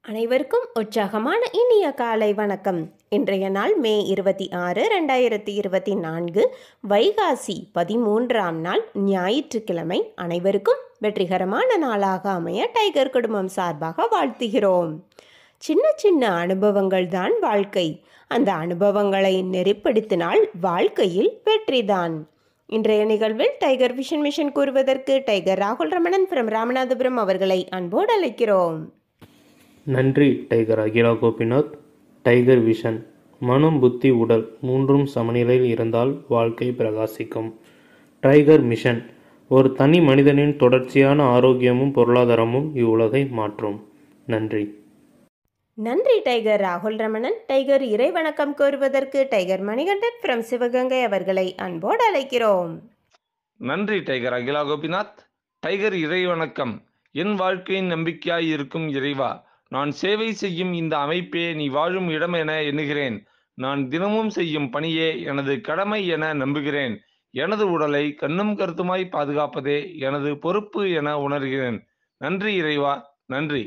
அனைவருக்கும் உற்சாகமான இனிய காலை வணக்கம். இன்றைய நாள் மே 26, 2024, வைகாசி 13ஆம் நாள் ஞாயிற்றுக்கிழமை. அனைவருக்கும் வெற்றிகரமான நாளாக அமைய டைகர் குடும்பம் சார்பாக வாழ்த்துகிறோம். சின்ன சின்ன அனுபவங்கள் தான் வாழ்க்கை. அந்த அனுபவங்களை நெறிப்படுத்தினால் வாழ்க்கையில் வெற்றிதான். இன்றைய நிகழ்வில் டைகர் விஷன் மிஷன் கூறுவதற்கு டைகர் ராகுல் ரமணன் ஃப்ரம் ராமநாதபுரம் அவர்களை அன்போடு அழைக்கிறோம். நன்றி tiger Akila Gopinath. Tiger vision. மனம், புத்தி, உடல் மூன்றும் சமநிலையில் இருந்தால் வாழ்க்கை பிரகாசிக்கும். Tiger mission. ஒரு தனி மனிதனின் தொடர்ச்சியான ஆரோக்கியமும் பொருளாதாரமும் இவ்வுலகை மாற்றும். நன்றி. நன்றி டைகர் ராகுல் ரமணன். டைகர் இறை வணக்கம் கோருவதற்கு டைகர் மணிகண்டன் ஃப்ரம் சிவகங்கை அவர்களை அன்போடு அழைக்கிறோம். நன்றி டைகர் அகிலா கோபிநாத். டைகர் இறை வணக்கம். என் வாழ்க்கையின் நம்பிக்கையாய் இருக்கும் இறைவா, நான் சேவை செய்யும் இந்த அமைப்பே நீ வாழும் இடம் என எண்ணுகிறேன். நான் தினமும் செய்யும் பணியே எனது கடமை என நம்புகிறேன். எனது உடலை கண்ணும் கருத்துமாய் பாதுகாப்பதே எனது பொறுப்பு என உணர்கிறேன். நன்றி இறைவா, நன்றி.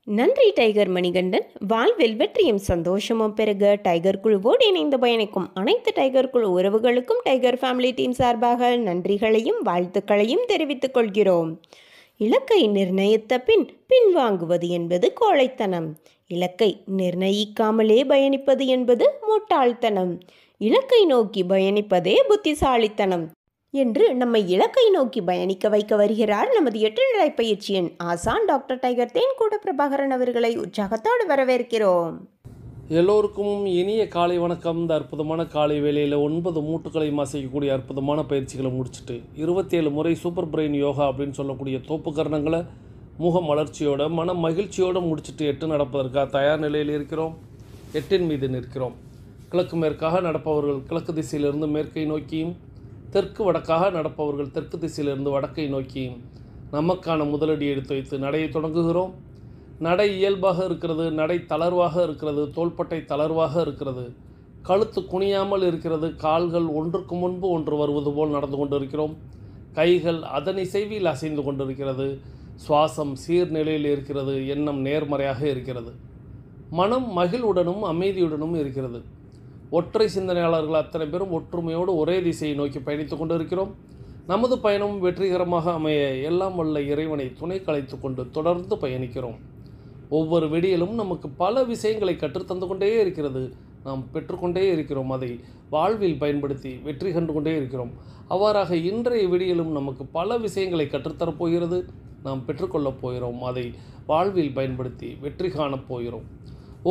நன்றி டைகர் மணிகண்டன். வாழ்வில் வெற்றியும் சந்தோஷமும் பெருக டைகர் குழுவோடு இணைந்து பயணிக்கும் அனைத்து டைகர் குழு உறவுகளுக்கும் டைகர் ஃபேமிலி டீம் சார்பாக நன்றிகளையும் வாழ்த்துக்களையும் தெரிவித்துக் கொள்கிறோம். இலக்கை நிர்ணயித்த பின் பின்வாங்குவது என்பது கோழைத்தனம். இலக்கை நிர்ணயிக்காமலே பயணிப்பது என்பது முட்டாள்தனம். இலக்கை நோக்கி பயணிப்பதே புத்திசாலித்தனம் என்று நம்மை இலக்கை நோக்கி பயணிக்க வைக்க வருகிறார் நமது 8 நிலை பயிற்சியின் ஆசான் டாக்டர் டைகர் தேன்கூட பிரபாகரன் அவர்களை உற்சாகத்தோடு வரவேற்கிறோம். எல்லோருக்கும் இனிய காலை வணக்கம். இந்த அற்புதமான காலை வேளையில் 9 மூட்டுக்களை அசைக்கக்கூடிய அற்புதமான பயிற்சிகளை முடிச்சுட்டு 27 முறை சூப்பர் பிரெயின் யோகா அப்படின்னு சொல்லக்கூடிய தோப்புக்கரணங்களை முக மலர்ச்சியோட மன மகிழ்ச்சியோடு முடிச்சுட்டு 8 நடப்பதற்காக தயார் நிலையில் இருக்கிறோம். 8 மீது நிற்கிறோம். கிழக்கு மேற்காக நடப்பவர்கள் கிழக்கு திசையிலிருந்து மேற்கை நோக்கியும், தெற்கு வடக்காக நடப்பவர்கள் தெற்கு திசையிலிருந்து வடக்கை நோக்கியும் நமக்கான முதலடி எடுத்து வைத்து நடையை தொடங்குகிறோம். நடை இயல்பாக இருக்கிறது, நடை தளர்வாக இருக்கிறது, தோள்பட்டை தளர்வாக இருக்கிறது, கழுத்து குனியாமல் இருக்கிறது, கால்கள் ஒன்றுக்கு முன்பு ஒன்று வருவது போல் நடந்து கொண்டிருக்கிறோம். கைகள் அதன் இசைவில் அசைந்து கொண்டிருக்கிறது. சுவாசம் சீர்நிலையில் இருக்கிறது. எண்ணம் நேர்மறையாக இருக்கிறது. மனம் மகிழ்வுடனும் அமைதியுடனும் இருக்கிறது. ஒற்றை சிந்தனையாளர்கள் அத்தனை பேரும் ஒற்றுமையோடு ஒரே திசையை நோக்கி பயணித்து கொண்டிருக்கிறோம். நமது பயணம் வெற்றிகரமாக அமைய எல்லாம் வல்ல இறைவனை துணை கலைத்து கொண்டு தொடர்ந்து பயணிக்கிறோம். ஒவ்வொரு விடியலும் நமக்கு பல விஷயங்களை கற்றுத்தந்து கொண்டே இருக்கிறது. நாம் பெற்றுக்கொண்டே இருக்கிறோம். அதை வாழ்வில் பயன்படுத்தி வெற்றி கண்டு கொண்டே இருக்கிறோம். அவ்வாறாக இன்றைய விடியலும் நமக்கு பல விஷயங்களை கற்றுத்தரப்போகிறது. நாம் பெற்றுக்கொள்ளப் போகிறோம். அதை வாழ்வில் பயன்படுத்தி வெற்றி காணப் போகிறோம்.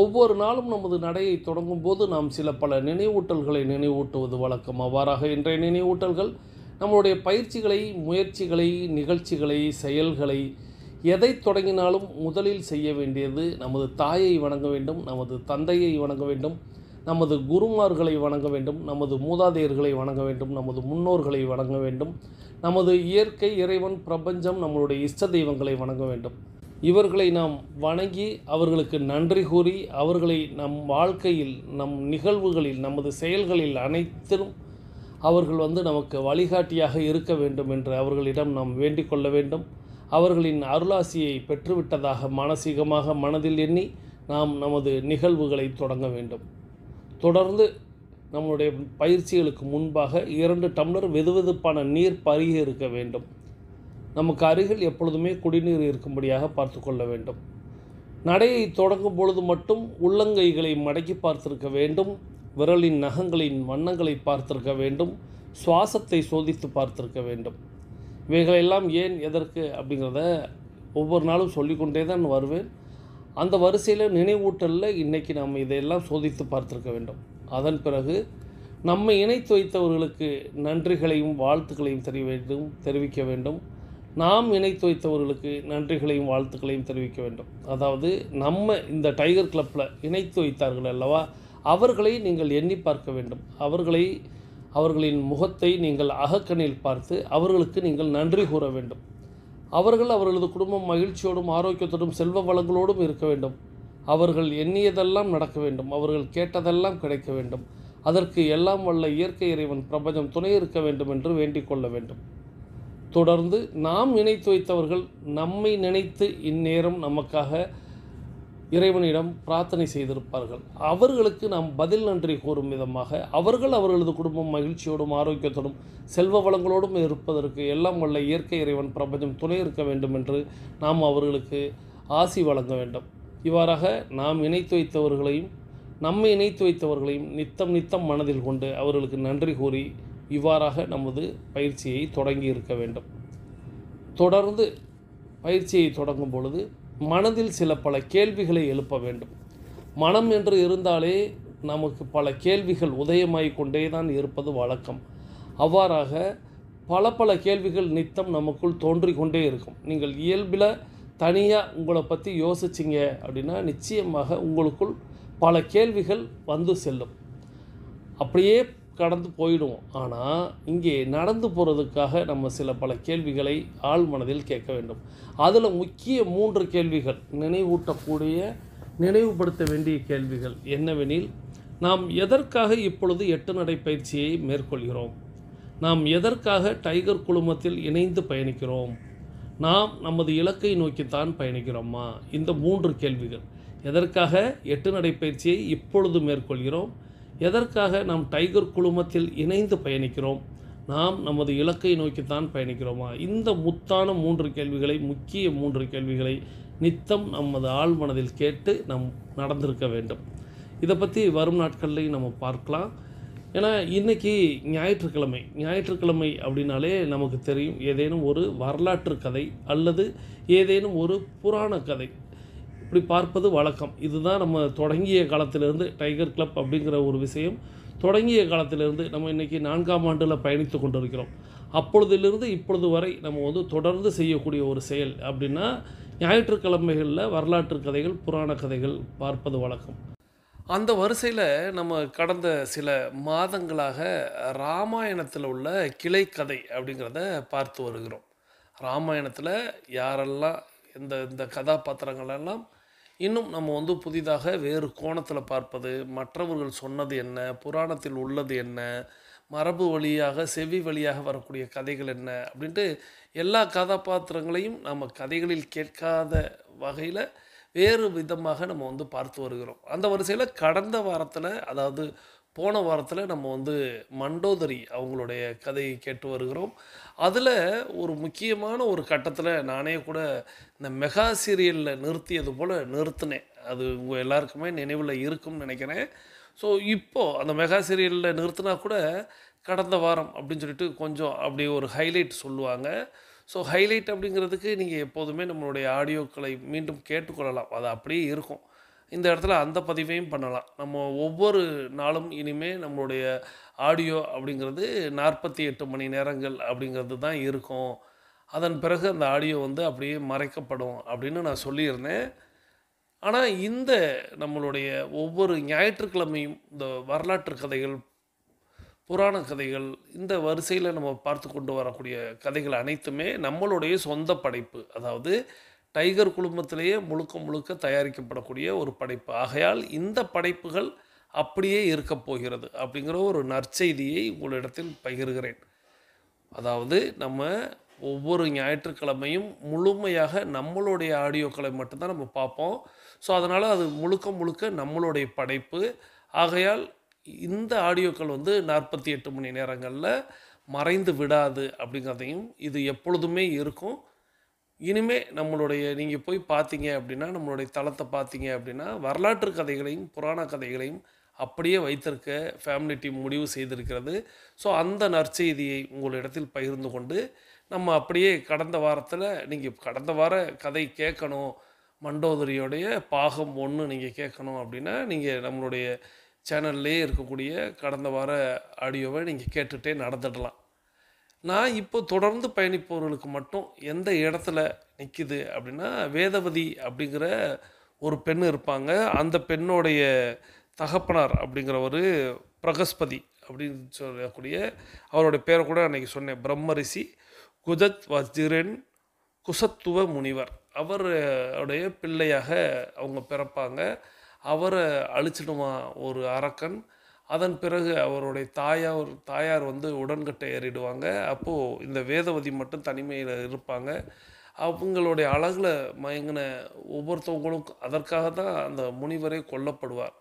ஒவ்வொரு நாளும் நமது நடையை தொடங்கும் போது நாம் பல நினைவூட்டல்களை நினைவூட்டுவது வழக்கம். அவ்வாறாக இன்றைய நினைவூட்டல்கள் நம்மளுடைய பயிற்சிகளை, முயற்சிகளை, நிகழ்ச்சிகளை, செயல்களை எதை தொடங்கினாலும் முதலில் செய்ய வேண்டியது நமது தாயை வணங்க வேண்டும், நமது தந்தையை வணங்க வேண்டும், நமது குருமார்களை வணங்க வேண்டும், நமது மூதாதையர்களை வணங்க வேண்டும், நமது முன்னோர்களை வணங்க வேண்டும், நமது இயற்கை, இறைவன், பிரபஞ்சம், நம்மளுடைய இஷ்ட தெய்வங்களை வணங்க வேண்டும். இவர்களை நாம் வணங்கி அவர்களுக்கு நன்றி கூறி அவர்களை நம் வாழ்க்கையில், நம் நிகழ்வுகளில், நமது செயல்களில் அனைத்திலும் அவர்கள் நமக்கு வழிகாட்டியாக இருக்க வேண்டும் என்று அவர்களிடம் நாம் வேண்டிக் கொள்ள வேண்டும். அவர்களின் அருளாசியை பெற்றுவிட்டதாக மானசீகமாக மனதில் எண்ணி நாம் நமது நிகழ்வுகளை தொடங்க வேண்டும். தொடர்ந்து நம்முடைய பயிற்சிகளுக்கு முன்பாக 2 டம்ளர் வெதுவெதுப்பான நீர் பருகி இருக்க வேண்டும். நமக்கு அருகில் எப்பொழுதுமே குடிநீர் இருக்கும்படியாக பார்த்து கொள்ள வேண்டும். நடையை தொடங்கும் பொழுது மட்டும் உள்ளங்கைகளை மடக்கி பார்த்திருக்க வேண்டும். விரலின் நகங்களின் வண்ணங்களை பார்த்திருக்க வேண்டும். சுவாசத்தை சோதித்து பார்த்திருக்க வேண்டும். இவைகளெல்லாம் ஏன், எதற்கு அப்படிங்கிறத ஒவ்வொரு நாளும் சொல்லிக்கொண்டே தான் வருவேன். அந்த வரிசையில் நினைவூட்டலில் இன்றைக்கி நாம் இதையெல்லாம் சோதித்து பார்த்திருக்க வேண்டும். அதன் பிறகு நம்மை இணைத்து வைத்தவர்களுக்கு நன்றிகளையும் வாழ்த்துக்களையும் தெரிவிக்க வேண்டும். நாம் இணைத்து வைத்தவர்களுக்கு நன்றிகளையும் வாழ்த்துக்களையும் தெரிவிக்க வேண்டும். அதாவது நம்ம இந்த டைகர் கிளப்பில் இணைத்து வைத்தார்கள் அல்லவா, அவர்களை நீங்கள் எண்ணி பார்க்க வேண்டும். அவர்களின் முகத்தை நீங்கள் அகக்கண்ணில் பார்த்து அவர்களுக்கு நீங்கள் நன்றி கூற வேண்டும். அவர்களது குடும்பம் மகிழ்ச்சியோடும் ஆரோக்கியத்தோடும் செல்வ வளங்களோடும் இருக்க வேண்டும். அவர்கள் எண்ணியதெல்லாம் நடக்க வேண்டும். அவர்கள் கேட்டதெல்லாம் கிடைக்க வேண்டும். அதற்கு எல்லாம் வல்ல இயற்கை, இறைவன், பிரபஞ்சம் துணை இருக்க வேண்டும் என்று வேண்டிக் கொள்ள வேண்டும். தொடர்ந்து நாம் நினைத்து வைத்தவர்கள் நம்மை நினைத்து இந்நேரம் நமக்காக இறைவனிடம் பிரார்த்தனை செய்திருப்பார்கள். அவர்களுக்கு நாம் பதில் நன்றி கூறும் விதமாக அவர்கள் அவர்களது குடும்பம் மகிழ்ச்சியோடும் ஆரோக்கியத்தோடும் செல்வ வளங்களோடும் இருப்பதற்கு எல்லாம் வல்ல இயற்கை இறைவன் பிரபஞ்சம் துணை இருக்க வேண்டும் என்று நாம் அவர்களுக்கு ஆசி வழங்க வேண்டும். இவ்வாறாக நாம் இணைத்து வைத்தவர்களையும் நம்மை இணைத்து வைத்தவர்களையும் நித்தம் நித்தம் மனதில் கொண்டு அவர்களுக்கு நன்றி கூறி இவ்வாறாக நமது பயிற்சியை தொடங்கி இருக்க வேண்டும். தொடர்ந்து பயிற்சியை தொடங்கும் பொழுது மனதில் பல கேள்விகளை எழுப்ப வேண்டும். மனம் என்று இருந்தாலே நமக்கு பல கேள்விகள் உதயமாகிக் கொண்டே தான் இருப்பது வழக்கம். அவ்வாறாக பல கேள்விகள் நித்தம் நமக்குள் தோன்றி கொண்டே இருக்கும். நீங்கள் இயல்பில் தனியாக உங்களை பற்றி யோசிச்சிங்க அப்படின்னா நிச்சயமாக உங்களுக்குள் பல கேள்விகள் வந்து செல்லும். அப்படியே கடந்து போயிடுவோம். ஆனால் இங்கே நடந்து போகிறதுக்காக நம்ம பல கேள்விகளை ஆழ் மனதில் கேட்க வேண்டும். அதில் முக்கிய 3 கேள்விகள் நினைவுபடுத்த வேண்டிய கேள்விகள் என்னவெனில், நாம் எதற்காக இப்பொழுது 8 நடை பயிற்சியை மேற்கொள்கிறோம்? நாம் எதற்காக டைகர் குழுமத்தில் இணைந்து பயணிக்கிறோம்? நாம் நமது இலக்கை நோக்கித்தான் பயணிக்கிறோமா? இந்த 3 கேள்விகள். எதற்காக 8 நடை பயிற்சியை இப்பொழுது மேற்கொள்கிறோம்? எதற்காக நாம் டைகர் குழுமத்தில் இணைந்து பயணிக்கிறோம்? நாம் நமது இலக்கை நோக்கித்தான் பயணிக்கிறோமா? இந்த முத்தான 3 கேள்விகளை, முக்கிய 3 கேள்விகளை நித்தம் நமது ஆழ் மனதில் கேட்டு நாம் நடந்திருக்க வேண்டும். இதை பற்றி வரும் நாட்கள்லையும் நம்ம பார்க்கலாம். ஏன்னா இன்றைக்கி ஞாயிற்றுக்கிழமை அப்படின்னாலே நமக்கு தெரியும், ஏதேனும் ஒரு வரலாற்று கதை அல்லது ஏதேனும் ஒரு புராண கதை இப்படி பார்ப்பது வழக்கம். இதுதான் நம்ம தொடங்கிய காலத்திலிருந்து டைகர் கிளப் அப்படிங்கிற ஒரு விஷயம் தொடங்கிய காலத்திலிருந்து நம்ம இன்றைக்கி 4ஆம் ஆண்டில் பயணித்து கொண்டிருக்கிறோம். அப்பொழுதிலிருந்து இப்பொழுது வரை நம்ம தொடர்ந்து செய்யக்கூடிய ஒரு செயல் அப்படின்னா ஞாயிற்றுக்கிழமைகளில் வரலாற்று கதைகள், புராண கதைகள் பார்ப்பது வழக்கம். அந்த வரிசையில் நம்ம கடந்த சில மாதங்களாக ராமாயணத்தில் உள்ள கிளைக்கதை அப்படிங்கிறத பார்த்து வருகிறோம். ராமாயணத்தில் யாரெல்லாம் இந்த கதாபாத்திரங்களெல்லாம் இன்னும் நம்ம புதிதாக வேறு கோணத்தில் பார்ப்பது, மற்றவர்கள் சொன்னது என்ன, புராணத்தில் உள்ளது என்ன, மரபு வழியாக செவி வழியாக வரக்கூடிய கதைகள் என்ன அப்படின்ட்டு எல்லா கதாபாத்திரங்களையும் நம்ம கதைகளில் கேட்காத வகையில் வேறு விதமாக நம்ம பார்த்து வருகிறோம். அந்த வரிசையில் கடந்த வாரத்தில், அதாவது போன வாரத்தில் நம்ம மண்டோதரி அவங்களுடைய கதையை கேட்டு வருகிறோம். அதில் ஒரு முக்கியமான ஒரு கட்டத்தில் நானே கூட இந்த மெகா சீரியலில் நிறுத்தியது போல் நிறுத்தினேன். அது உங்கள் எல்லாருக்குமே நினைவில் இருக்கும்னு நினைக்கிறேன். ஸோ இப்போது அந்த மெகா சீரியலில் நிறுத்தினா கூட கடந்த வாரம் அப்படின்னு சொல்லிட்டு கொஞ்சம் அப்படி ஒரு ஹைலைட் சொல்லுவாங்க. ஸோ ஹைலைட் அப்படிங்கிறதுக்கு நீங்கள் எப்போதுமே நம்மளுடைய ஆடியோக்களை மீண்டும் கேட்டுக்கொள்ளலாம். அது அப்படியே இருக்கும். இந்த இடத்துல அந்த பதிவையும் பண்ணலாம். நம்ம ஒவ்வொரு நாளும் இனிமேல் நம்மளுடைய ஆடியோ அப்படிங்கிறது 48 மணி நேரங்கள் அப்படிங்கிறது தான் இருக்கும். அதன் பிறகு அந்த ஆடியோ அப்படியே மறைக்கப்படும் அப்படின்னு நான் சொல்லியிருந்தேன். ஆனால் இந்த நம்மளுடைய ஒவ்வொரு ஞாயிற்றுக்கிழமையும் இந்த வரலாற்று கதைகள், புராண கதைகள், இந்த வரிசையில் நம்ம பார்த்து கொண்டு வரக்கூடிய கதைகள் அனைத்துமே நம்மளுடைய சொந்த படைப்பு. அதாவது டைகர் குழுமத்திலேயே முழுக்க தயாரிக்கப்படக்கூடிய ஒரு படைப்பு. ஆகையால் இந்த படைப்புகள் அப்படியே இருக்க போகிறது அப்படிங்கிற ஒரு நற்செய்தியை உங்களிடத்தில் பகிர்கிறேன். அதாவது நம்ம ஒவ்வொரு ஞாயிற்றுக்கிழமையும் முழுமையாக நம்மளுடைய ஆடியோக்களை மட்டும்தான் நம்ம பார்ப்போம். ஸோ அதனால் அது முழுக்க நம்மளுடைய படைப்பு. ஆகையால் இந்த ஆடியோக்கள் 48 மணி நேரங்களில் மறைந்து விடாது அப்படிங்கிறதையும், இது எப்பொழுதுமே இருக்கும். இனிமே நம்மளுடைய நீங்கள் போய் பார்த்தீங்க அப்படின்னா, நம்மளுடைய தளத்தை பார்த்தீங்க அப்படின்னா, வரலாற்று கதைகளையும் புராண கதைகளையும் அப்படியே வைத்திருக்க ஃபேமிலி டீம் முடிவு செய்திருக்கிறது. ஸோ அந்த நற்செய்தியை உங்களிடத்தில் பகிர்ந்து கொண்டு நம்ம அப்படியே கடந்த வாரத்தில் நீங்கள் கடந்த வார கதை கேட்கணும், மண்டோதரியோடைய பாகம் 1 நீங்கள் கேட்கணும் அப்படின்னா நீங்கள் நம்மளுடைய சேனல்லே இருக்கக்கூடிய கடந்த வார ஆடியோவை நீங்கள் கேட்டுகிட்டே நடந்துடலாம். நான் இப்போ தொடர்ந்து பயணிப்பவர்களுக்கு மட்டும் எந்த இடத்துல நிற்கிது அப்படின்னா, வேதவதி அப்படிங்கிற ஒரு பெண் இருப்பாங்க. அந்த பெண்ணுடைய தகப்பனார் அப்படிங்கிறவர் பிரகஸ்பதி அப்படின்னு சொல்லக்கூடிய அவருடைய பேரை கூட அன்றைக்கி சொன்னேன். பிரம்மரிஷி குஜத் வஜ்ரன் குசத்துவ முனிவர். அவருடைய பிள்ளையாக அவங்க பிறப்பாங்க. அவரை அழிச்சிடுவான் ஒரு அரக்கன். அதன் பிறகு அவருடைய தாயார் உடன்கட்டை ஏறிடுவாங்க. அப்போது இந்த வேதவதி மட்டும் தனிமையில் இருப்பாங்க. அவங்களுடைய அழகில் மயங்கின ஒவ்வொருத்தவங்களும் அதற்காக தான் அந்த முனிவரே கொல்லப்படுவார்.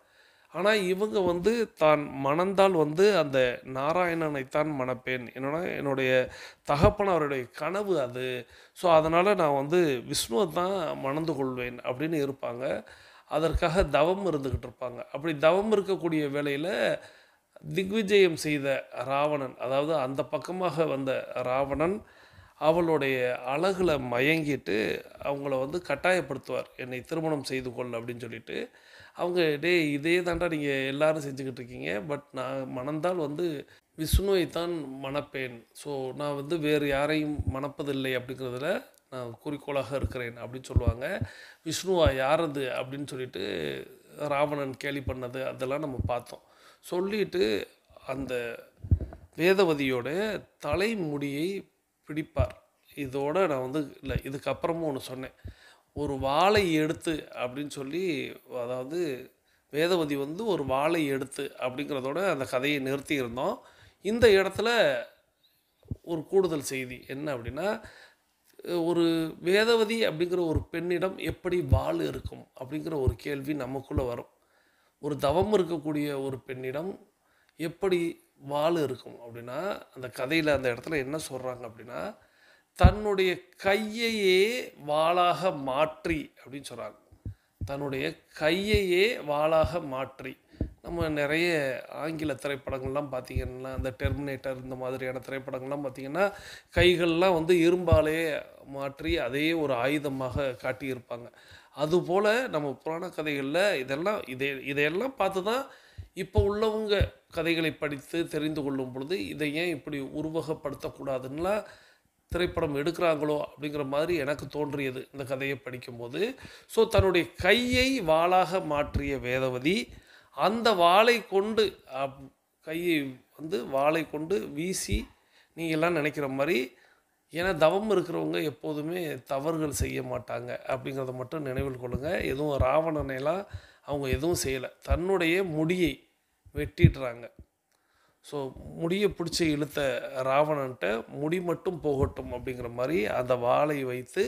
ஆனால் இவங்க வந்து தான் மணந்தால் வந்து அந்த நாராயணனைத்தான் மணப்பேன், என்னுடைய தகப்பனாருடைய கனவு அது. ஸோ அதனால் நான் வந்து விஷ்ணுவை தான் மணந்து கொள்வேன் அப்படின்னு இருப்பாங்க. அதற்காக தவம் இருந்துக்கிட்டு இருப்பாங்க. அப்படி தவம் இருக்கக்கூடிய வேளையில் திக்விஜயம் செய்த ராவணன், அதாவது அந்த பக்கமாக வந்த ராவணன் அவளுடைய அழகில் மயங்கிட்டு அவங்கள வந்து கட்டாயப்படுத்துவார், என்னை திருமணம் செய்து கொள் அப்படின்னு சொல்லிட்டு. அவங்க டேய் இதே தாண்டா நீங்கள் எல்லாரும் செஞ்சுக்கிட்டு இருக்கீங்க, பட் நான் மணந்தால் வந்து விஷ்ணுவை தான் மணப்பேன், ஸோ நான் வந்து வேறு யாரையும் மணப்பதில்லை அப்படிங்கிறதுல நான் குறிக்கோளாக இருக்கிறேன் அப்படின்னு சொல்லுவாங்க. விஷ்ணுவா யார் அது அப்படின்னு சொல்லிட்டு ராவணன் கேலி பண்ணது அதெல்லாம் நம்ம பார்த்தோம். சொல்லிட்டு அந்த வேதவதியோட தலைமுடியை பிடிப்பார். இதோட நான் வந்து இல்லை, இதுக்கப்புறமும் ஒன்று சொன்னேன், ஒரு வாளை எடுத்து அப்படின்னு சொல்லி, அதாவது வேதவதி வந்து ஒரு வாளை எடுத்து அப்படிங்கிறதோட அந்த கதையை நிறுத்தி இருந்தோம். இந்த இடத்துல ஒரு கூடுதல் செய்தி என்ன அப்படின்னா, ஒரு வேதவதி அப்படிங்கிற ஒரு பெண்ணிடம் எப்படி வாள் இருக்கும் அப்படிங்கிற ஒரு கேள்வி நமக்குள்ளே வரும். ஒரு தவம் இருக்கக்கூடிய ஒரு பெண்ணிடம் எப்படி வாள் இருக்கும் அப்படின்னா, அந்த கதையில் அந்த இடத்துல என்ன சொல்கிறாங்க அப்படின்னா, தன்னுடைய கையையே வாளாக மாற்றி அப்படின்னு சொல்கிறாங்க. தன்னுடைய கையையே வாளாக மாற்றி, நம்ம நிறைய ஆங்கில திரைப்படங்கள்லாம் பார்த்திங்கன்னா, இந்த டெர்மினேட்டர் இந்த மாதிரியான திரைப்படங்கள்லாம் பார்த்திங்கன்னா, கைகள்லாம் வந்து இரும்பாலே மாற்றி அதையே ஒரு ஆயுதமாக காட்டியிருப்பாங்க. அதுபோல் நம்ம புராண கதைகளில் இதையெல்லாம் பார்த்து தான் இப்போ உள்ளவங்க கதைகளை படித்து தெரிந்து கொள்ளும் பொழுது இதை ஏன் இப்படி உருவகப்படுத்தக்கூடாதுன்னா திரைப்படம் எடுக்கிறாங்களோ அப்படிங்கிற மாதிரி எனக்கு தோன்றியது இந்த கதையை படிக்கும்போது. ஸோ தன்னுடைய கையை வாளாக மாற்றிய வேதவதி அந்த வாளை கொண்டு கையை வந்து வாளை கொண்டு வீசி, நீங்கள்லாம் நினைக்கிற மாதிரி, ஏன்னா தவம் இருக்கிறவங்க எப்போதுமே தவறுகள் செய்ய மாட்டாங்க அப்படிங்கிறத மட்டும் நினைவில் கொள்ளுங்கள். எதுவும் ராவணனைலாம் அவங்க எதுவும் செய்யலை, தன்னுடைய முடியை வெட்டிடுறாங்க. ஸோ முடியை பிடிச்சி இழுத்த ராவணன்ட்ட முடி மட்டும் போகட்டும் அப்படிங்கிற மாதிரி அந்த வாளை வைத்து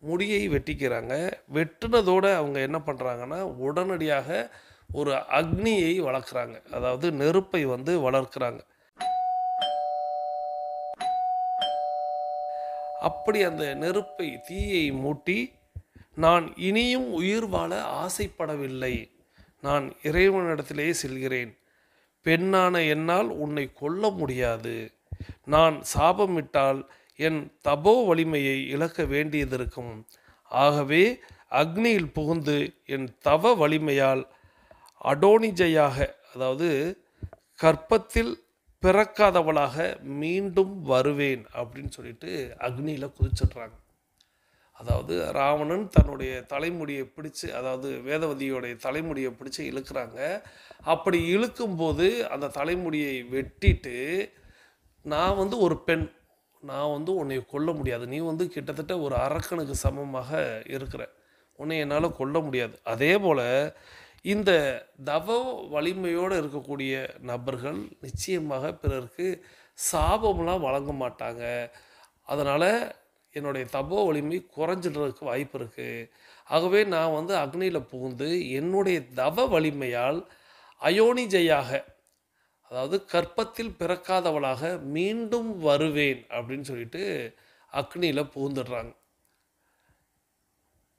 முடியை வெட்டிக்கிறாங்க. வெட்டினதோடு அவங்க என்ன பண்ணுறாங்கன்னா, உடனடியாக ஒரு அக்னியை வளர்க்குறாங்க, அதாவது நெருப்பை வந்து வளர்க்குறாங்க. அப்படி அந்த நெருப்பை தீயை மூட்டி, நான் இனியும் உயிர் வாழ ஆசைப்படவில்லை, நான் இறைவனிடத்திலே செல்கிறேன், பெண்ணான என்னால் உன்னை கொல்ல முடியாது, நான் சாபமிட்டால் என் தபோ வலிமையை இழக்க வேண்டியதிருக்கும், ஆகவே அக்னியில் புகுந்து என் தவ வலிமையால் அடோனிஜையாக, அதாவது கற்பத்தில் பிறக்காதவளாக மீண்டும் வருவேன் அப்படின்னு சொல்லிட்டு அக்னியில் குதிச்சிடுறாங்க. அதாவது ராவணன் தன்னுடைய தலைமுடியை பிடிச்சு, அதாவது வேதவதியோடைய தலைமுடியை பிடிச்சி இழுக்கிறாங்க. அப்படி இழுக்கும்போது அந்த தலைமுடியை வெட்டிட்டு, நான் வந்து ஒரு பெண், நான் வந்து உன்னை கொல்ல முடியாது, நீ வந்து கிட்டத்தட்ட ஒரு அரக்கனுக்கு சமமாக இருக்கிற, உன்னை என்னால் கொல்ல முடியாது. அதே போல் இந்த தவ வலிமையோடு இருக்கக்கூடிய நபர்கள் நிச்சயமாக பிறருக்கு சாபம்லாம் வழங்க மாட்டாங்க. அதனால் என்னுடைய தபோ வலிமை குறைஞ்சிடுறதுக்கு வாய்ப்பு இருக்குது. ஆகவே நான் வந்து அக்னியில் புகுந்து என்னுடைய தவ வலிமையால் அயோனிஜையாக, அதாவது கற்பத்தில் பிறக்காதவளாக மீண்டும் வருவேன் அப்படின்னு சொல்லிட்டு அக்னியில் புகுந்துடுறாங்க.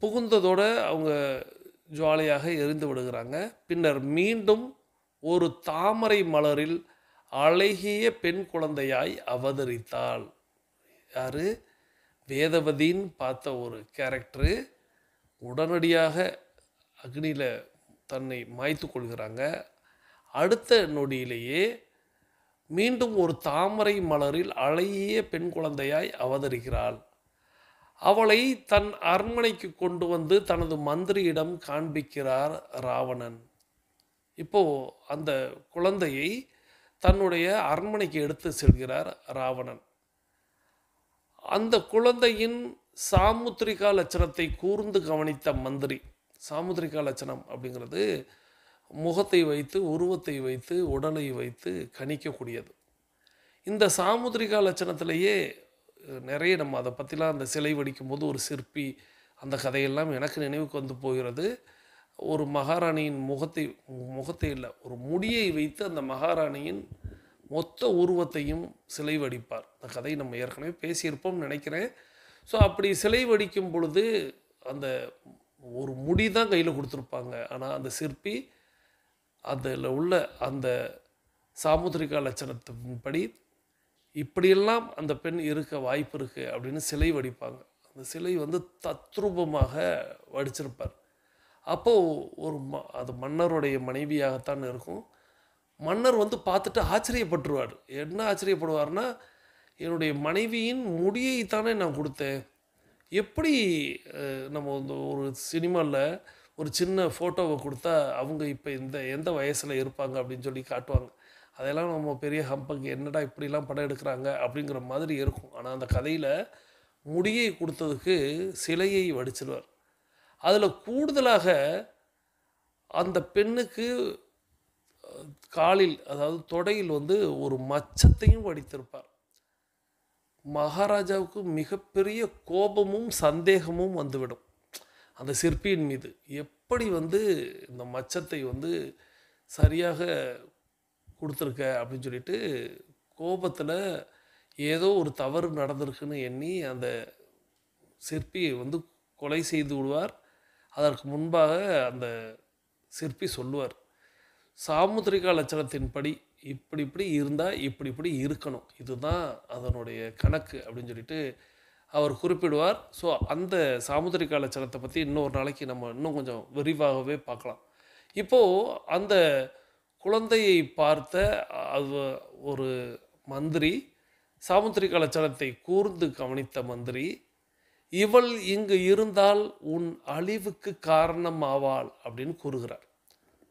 புகுந்ததோடு அவங்க ஜுவாலையாக எரிந்து விடுகிறாங்க. பின்னர் மீண்டும் ஒரு தாமரை மலரில் அழகிய பெண் குழந்தையாய் அவதரித்தாள். யார்? வேதவதின்னு பார்த்த ஒரு கேரக்டரு உடனடியாக அக்னியில் தன்னை மாய்த்து கொள்கிறாங்க. அடுத்த நொடியிலேயே மீண்டும் ஒரு தாமரை மலரில் அழகிய பெண் குழந்தையாய் அவதரிக்கிறாள். அவளை தன் அரண்மனைக்கு கொண்டு வந்து தனது மந்திரியிடம் காண்பிக்கிறார் ராவணன். இப்போது அந்த குழந்தையை தன்னுடைய அரண்மனைக்கு எடுத்து செல்கிறார் ராவணன். அந்த குழந்தையின் சாமுத்திரிகா லட்சணத்தை கூர்ந்து கவனித்த மந்திரி, சாமுத்திரிகா லட்சணம் அப்படிங்கிறது முகத்தை வைத்து, உருவத்தை வைத்து, உடலை வைத்து கணிக்கக்கூடியது. இந்த சாமுத்திரிகா லட்சணத்திலேயே நிறைய நம்ம அதை பற்றிலாம் அந்த சிலை வடிக்கும்போது ஒரு சிற்பி அந்த கதையெல்லாம் எனக்கு நினைவுக்கு வந்து போகிறது. ஒரு மகாராணியின் முகத்தை இல்லை, ஒரு முடியை வைத்து அந்த மகாராணியின் மொத்த உருவத்தையும் சிலை வடிப்பார். அந்த கதை நம்ம ஏற்கனவே பேசியிருப்போம்னு நினைக்கிறேன். ஸோ அப்படி சிலை வடிக்கும் பொழுது அந்த ஒரு முடி தான் கையில் கொடுத்துருப்பாங்க. ஆனால் அந்த சிற்பி அதில் உள்ள அந்த சாமுத்திரிகா லட்சணத்தின்படி இப்படியெல்லாம் அந்த பெண் இருக்க வாய்ப்பு இருக்குது அப்படின்னு சிலை வடிப்பாங்க. அந்த சிலை வந்து தத்ரூபமாக வடிச்சிருப்பார். அப்போது ஒரு அது மன்னருடைய மனைவியாகத்தான் இருக்கும். மன்னர் வந்து பார்த்துட்டு ஆச்சரியப்பட்டுருவார். என்ன ஆச்சரியப்படுவார்னா, என்னுடைய மனைவியின் முடியை தானே நான் கொடுத்தேன், எப்படி நம்ம வந்து ஒரு சினிமாவில் ஒரு சின்ன ஃபோட்டோவை கொடுத்தா அவங்க இப்போ எந்த வயசில் இருப்பாங்க அப்படின்னு சொல்லி காட்டுவாங்க. அதெல்லாம் நம்ம பெரிய ஹம்பக்கு என்னடா இப்படிலாம் படம் எடுக்கிறாங்க அப்படிங்கிற மாதிரி இருக்கும். ஆனால் அந்த கதையில் முடியை கொடுத்ததுக்கு சிலையை வடிச்சிருவார். அதில் கூடுதலாக அந்த பெண்ணுக்கு காலில், அதாவது தொடையில் வந்து ஒரு மச்சத்தையும் வடித்திருப்பார். மகாராஜாவுக்கு மிகப்பெரிய கோபமும் சந்தேகமும் வந்துவிடும் அந்த சிற்பியின் மீது. எப்படி வந்து இந்த மச்சத்தை வந்து சரியாக கொடுத்துருக்க அப்படின்னு சொல்லிட்டு கோபத்தில் ஏதோ ஒரு தவறு நடந்திருக்குன்னு எண்ணி அந்த சிற்பியை வந்து கொலை செய்து விடுவார். அதற்கு முன்பாக அந்த சிற்பி சொல்லுவார், சாமுத்திரிகா லட்சணத்தின்படி இப்படி இப்படி இருந்தால் இப்படி இருக்கணும், இதுதான் அதனுடைய கணக்கு அப்படின்னு சொல்லிட்டு அவர் குறிப்பிடுவார். ஸோ அந்த சாமுத்திரிகா லட்சணத்தை பற்றி இன்னொரு நாளைக்கு நம்ம இன்னும் கொஞ்சம் விரிவாகவே பார்க்கலாம். இப்போது அந்த குழந்தையை பார்த்த அது ஒரு மந்திரி, சாமுத்திரிகா லட்சணத்தை கூர்ந்து கவனித்த மந்திரி, இவள் இங்கு இருந்தால் உன் அழிவுக்கு காரணமாவாள் அப்படின்னு கூறுகிறார்.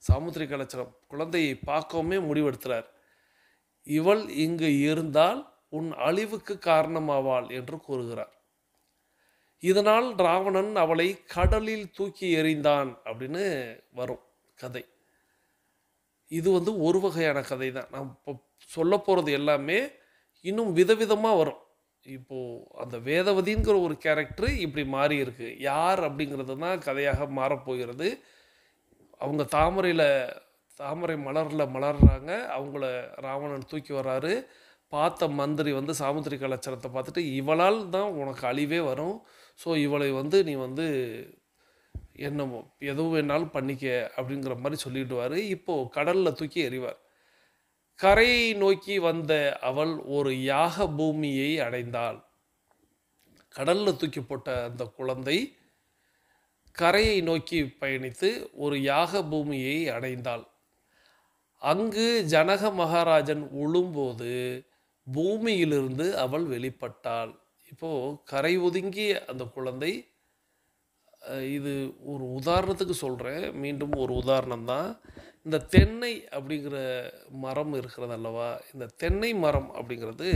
சாமுத்திரிகா லட்சணம் குழந்தையை பார்க்கவுமே முடிவெடுக்கிறார். இவள் இங்கு இருந்தால் உன் அழிவுக்கு காரணமாவாள் என்று கூறுகிறார். இதனால் ராவணன் அவளை கடலில் தூக்கி எறிந்தான் அப்படின்னு வரும் கதை. இது வந்து ஒரு வகையான கதை தான். நான் இப்போ சொல்ல போகிறது எல்லாமே இன்னும் விதவிதமாக வரும். இப்போது அந்த வேதவதிங்கிற ஒரு கேரக்டர் இப்படி மாறி இருக்குது. யார் அப்படிங்கிறது தான் கதையாக மாறப்போகிறது. அவங்க தாமரை மலரில் மலர்றாங்க, அவங்கள ராவணன் தூக்கி வர்றாரு. பார்த்த மந்திரி வந்து சாமுத்திரிகா லட்சணத்தை பார்த்துட்டு, இவளால் தான் உனக்கு அழிவே வரும், ஸோ இவளை வந்து நீ வந்து என்னமோ எதுவும் வேணாலும் பண்ணிக்க அப்படிங்கிற மாதிரி சொல்லிவிடுவார். இப்போது கடலில் தூக்கி எறிவார். கரையை நோக்கி வந்த அவள் ஒரு யாக பூமியை அடைந்தாள். கடலில் தூக்கி போட்ட அந்த குழந்தை கரையை நோக்கி பயணித்து ஒரு யாக பூமியை அடைந்தாள். அங்கு ஜனக மகாராஜன் உழும்போது பூமியிலிருந்து அவள் வெளிப்பட்டாள். இப்போது கரை ஒதுங்கிய அந்த குழந்தை, இது ஒரு உதாரணத்துக்கு சொல்கிறேன், மீண்டும் ஒரு உதாரணம் தான். இந்த தென்னை அப்படிங்கிற மரம் இருக்கிறது அல்லவா, இந்த தென்னை மரம் அப்படிங்கிறது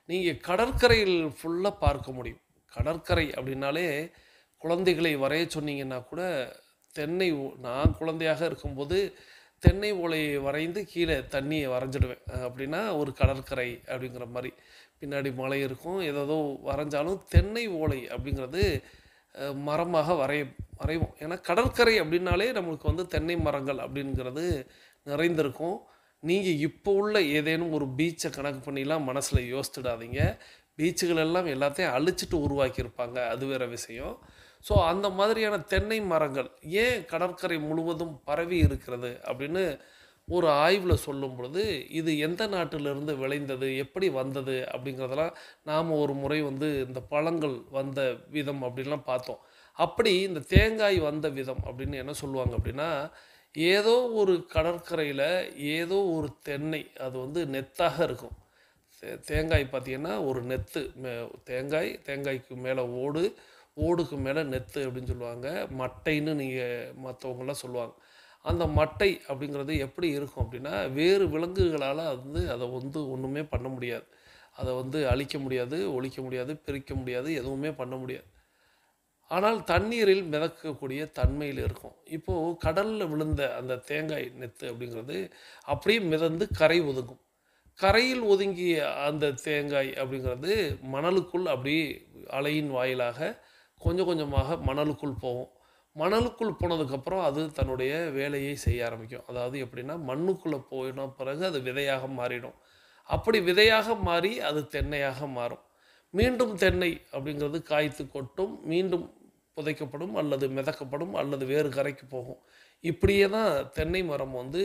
நீங்கள் கடற்கரையில் ஃபுல்லாக பார்க்க முடியும். கடற்கரை அப்படின்னாலே குழந்தைகளை வரைய சொன்னீங்கன்னா கூட நான் குழந்தையாக இருக்கும்போது தென்னை ஓலையை வரைந்து கீழே தண்ணியை வரைஞ்சிடுவேன். அப்படின்னா ஒரு கடற்கரை அப்படிங்கிற மாதிரி பின்னாடி மலை இருக்கும், ஏதோ வரைஞ்சாலும் தென்னை ஓலை அப்படிங்கிறது மரமாக வரைவோம். ஏன்னா கடற்கரை அப்படின்னாலே நம்மளுக்கு வந்து தென்னை மரங்கள் அப்படிங்கிறது நிறைந்திருக்கும். நீங்கள் இப்போ உள்ள ஏதேனும் ஒரு பீச்சை கணக்கு பண்ணிலாம் மனசில் யோசிச்சுடாதீங்க. பீச்சுகள் எல்லாம் எல்லாத்தையும் அழிச்சிட்டு உருவாக்கியிருப்பாங்க, அது வேறு விஷயம். ஸோ அந்த மாதிரியான தென்னை மரங்கள் ஏன் கடற்கரை முழுவதும் பரவி இருக்கிறது அப்படின்னு ஒரு ஆய்வில் சொல்லும் பொழுது, இது எந்த நாட்டிலிருந்து விளைந்தது, எப்படி வந்தது அப்படிங்கிறதெல்லாம் நாம் ஒரு முறை வந்து இந்த பழங்கள் வந்த விதம் அப்படின்லாம் பார்த்தோம். அப்படி இந்த தேங்காய் வந்த விதம் அப்படின்னு என்ன சொல்லுவாங்க அப்படின்னா, ஏதோ ஒரு கடற்கரையில் ஏதோ ஒரு தென்னை, அது வந்து நெத்தாக இருக்கும். தேங்காய் பார்த்திங்கன்னா ஒரு நெத்து, தேங்காய்க்கு மேலே ஓடுக்கு மேலே நெத்து அப்படின்னு சொல்லுவாங்க. மட்டைன்னு நீங்கள் மற்றவங்களாம் சொல்லுவாங்க. அந்த மட்டை அப்படிங்கிறது எப்படி இருக்கும் அப்படின்னா, வேறு விலங்குகளால் அதை வந்து ஒன்றுமே பண்ண முடியாது. அதை வந்து அழிக்க முடியாது, ஒழிக்க முடியாது, பிரிக்க முடியாது, எதுவுமே பண்ண முடியாது. ஆனால் தண்ணீரில் மிதக்கக்கூடிய தன்மையில் இருக்கும். இப்போது கடலில் விழுந்த அந்த தேங்காய் நெத்து அப்படிங்கிறது அப்படியே மிதந்து கரை ஒதுங்கும். கரையில் ஒதுங்கிய அந்த தேங்காய் அப்படிங்கிறது மணலுக்குள் அப்படி அலையின் வாயிலாக கொஞ்சம் கொஞ்சமாக மணலுக்குள் போகும். மணலுக்குள் போனதுக்கப்புறம் அது தன்னுடைய வேலையை செய்ய ஆரம்பிக்கும். அதாவது எப்படின்னா, மண்ணுக்குள்ளே போயின பிறகு அது விதையாக மாறிடும். அப்படி விதையாக மாறி அது தென்னையாக மாறும். மீண்டும் தென்னை அப்படிங்கிறது காய்த்து கொட்டும், மீண்டும் புதைக்கப்படும் அல்லது மிதக்கப்படும் அல்லது வேறு கரைக்கு போகும். இப்படியே தான் தென்னை மரம் வந்து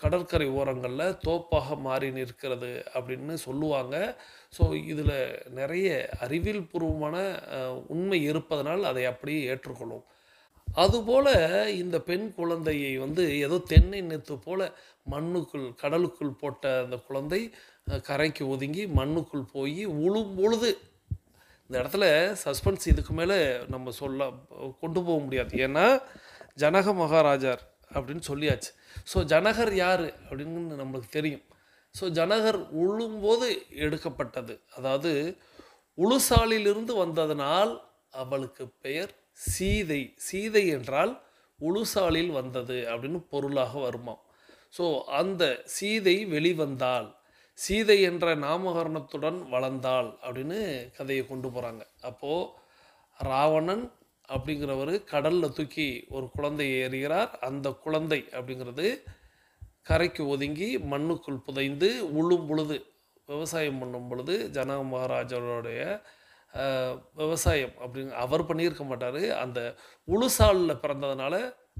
கடற்கரை ஓரங்களில் தோப்பாக மாறி நிற்கிறது அப்படின்னு சொல்லுவாங்க. ஸோ இதில் நிறைய அறிவியல் பூர்வமான உண்மை இருப்பதனால் அதை அப்படியே ஏற்றுக்கொள்ளும். அதுபோல் இந்த பெண் குழந்தையை வந்து ஏதோ தென்னை நெத்து போல் மண்ணுக்குள் கடலுக்குள் போட்ட அந்த குழந்தை கரைக்கு ஒதுங்கி மண்ணுக்குள் போய் உழும் பொழுது, இந்த இடத்துல சஸ்பென்ஸ் இதுக்கு மேலே நம்ம கொண்டு போக முடியாது. ஏன்னா ஜனக மகாராஜர் அப்படின்னு சொல்லியாச்சு. ஸோ ஜனகர் யார் அப்படின்னு நம்மளுக்கு தெரியும். ஸோ ஜனகர் உழும்போது எடுக்கப்பட்டது, அதாவது உழுசாலிலிருந்து வந்ததனால் அவளுக்கு பெயர் சீதை. சீதை என்றால் உழுசாலில் வந்தது அப்படின்னு பொருளாக வருமாம். ஸோ அந்த சீதை வெளிவந்தாள், சீதை என்ற நாமகரணத்துடன் வளர்ந்தாள் அப்படின்னு கதையை கொண்டு போகிறாங்க. அப்போது ராவணன் அப்படிங்கிறவர் கடலில் தூக்கி ஒரு குழந்தையை எறிகிறார். அந்த குழந்தை அப்படிங்கிறது கரைக்கு ஒதுங்கி மண்ணுக்குள் புதைந்து உழும் பொழுது, விவசாயம் பண்ணும் பொழுது, ஜனக மகாராஜருடைய விவசாயம் அவர் பண்ணியிருக்க மாட்டார், அந்த உழுசாலில் பிறந்ததுனால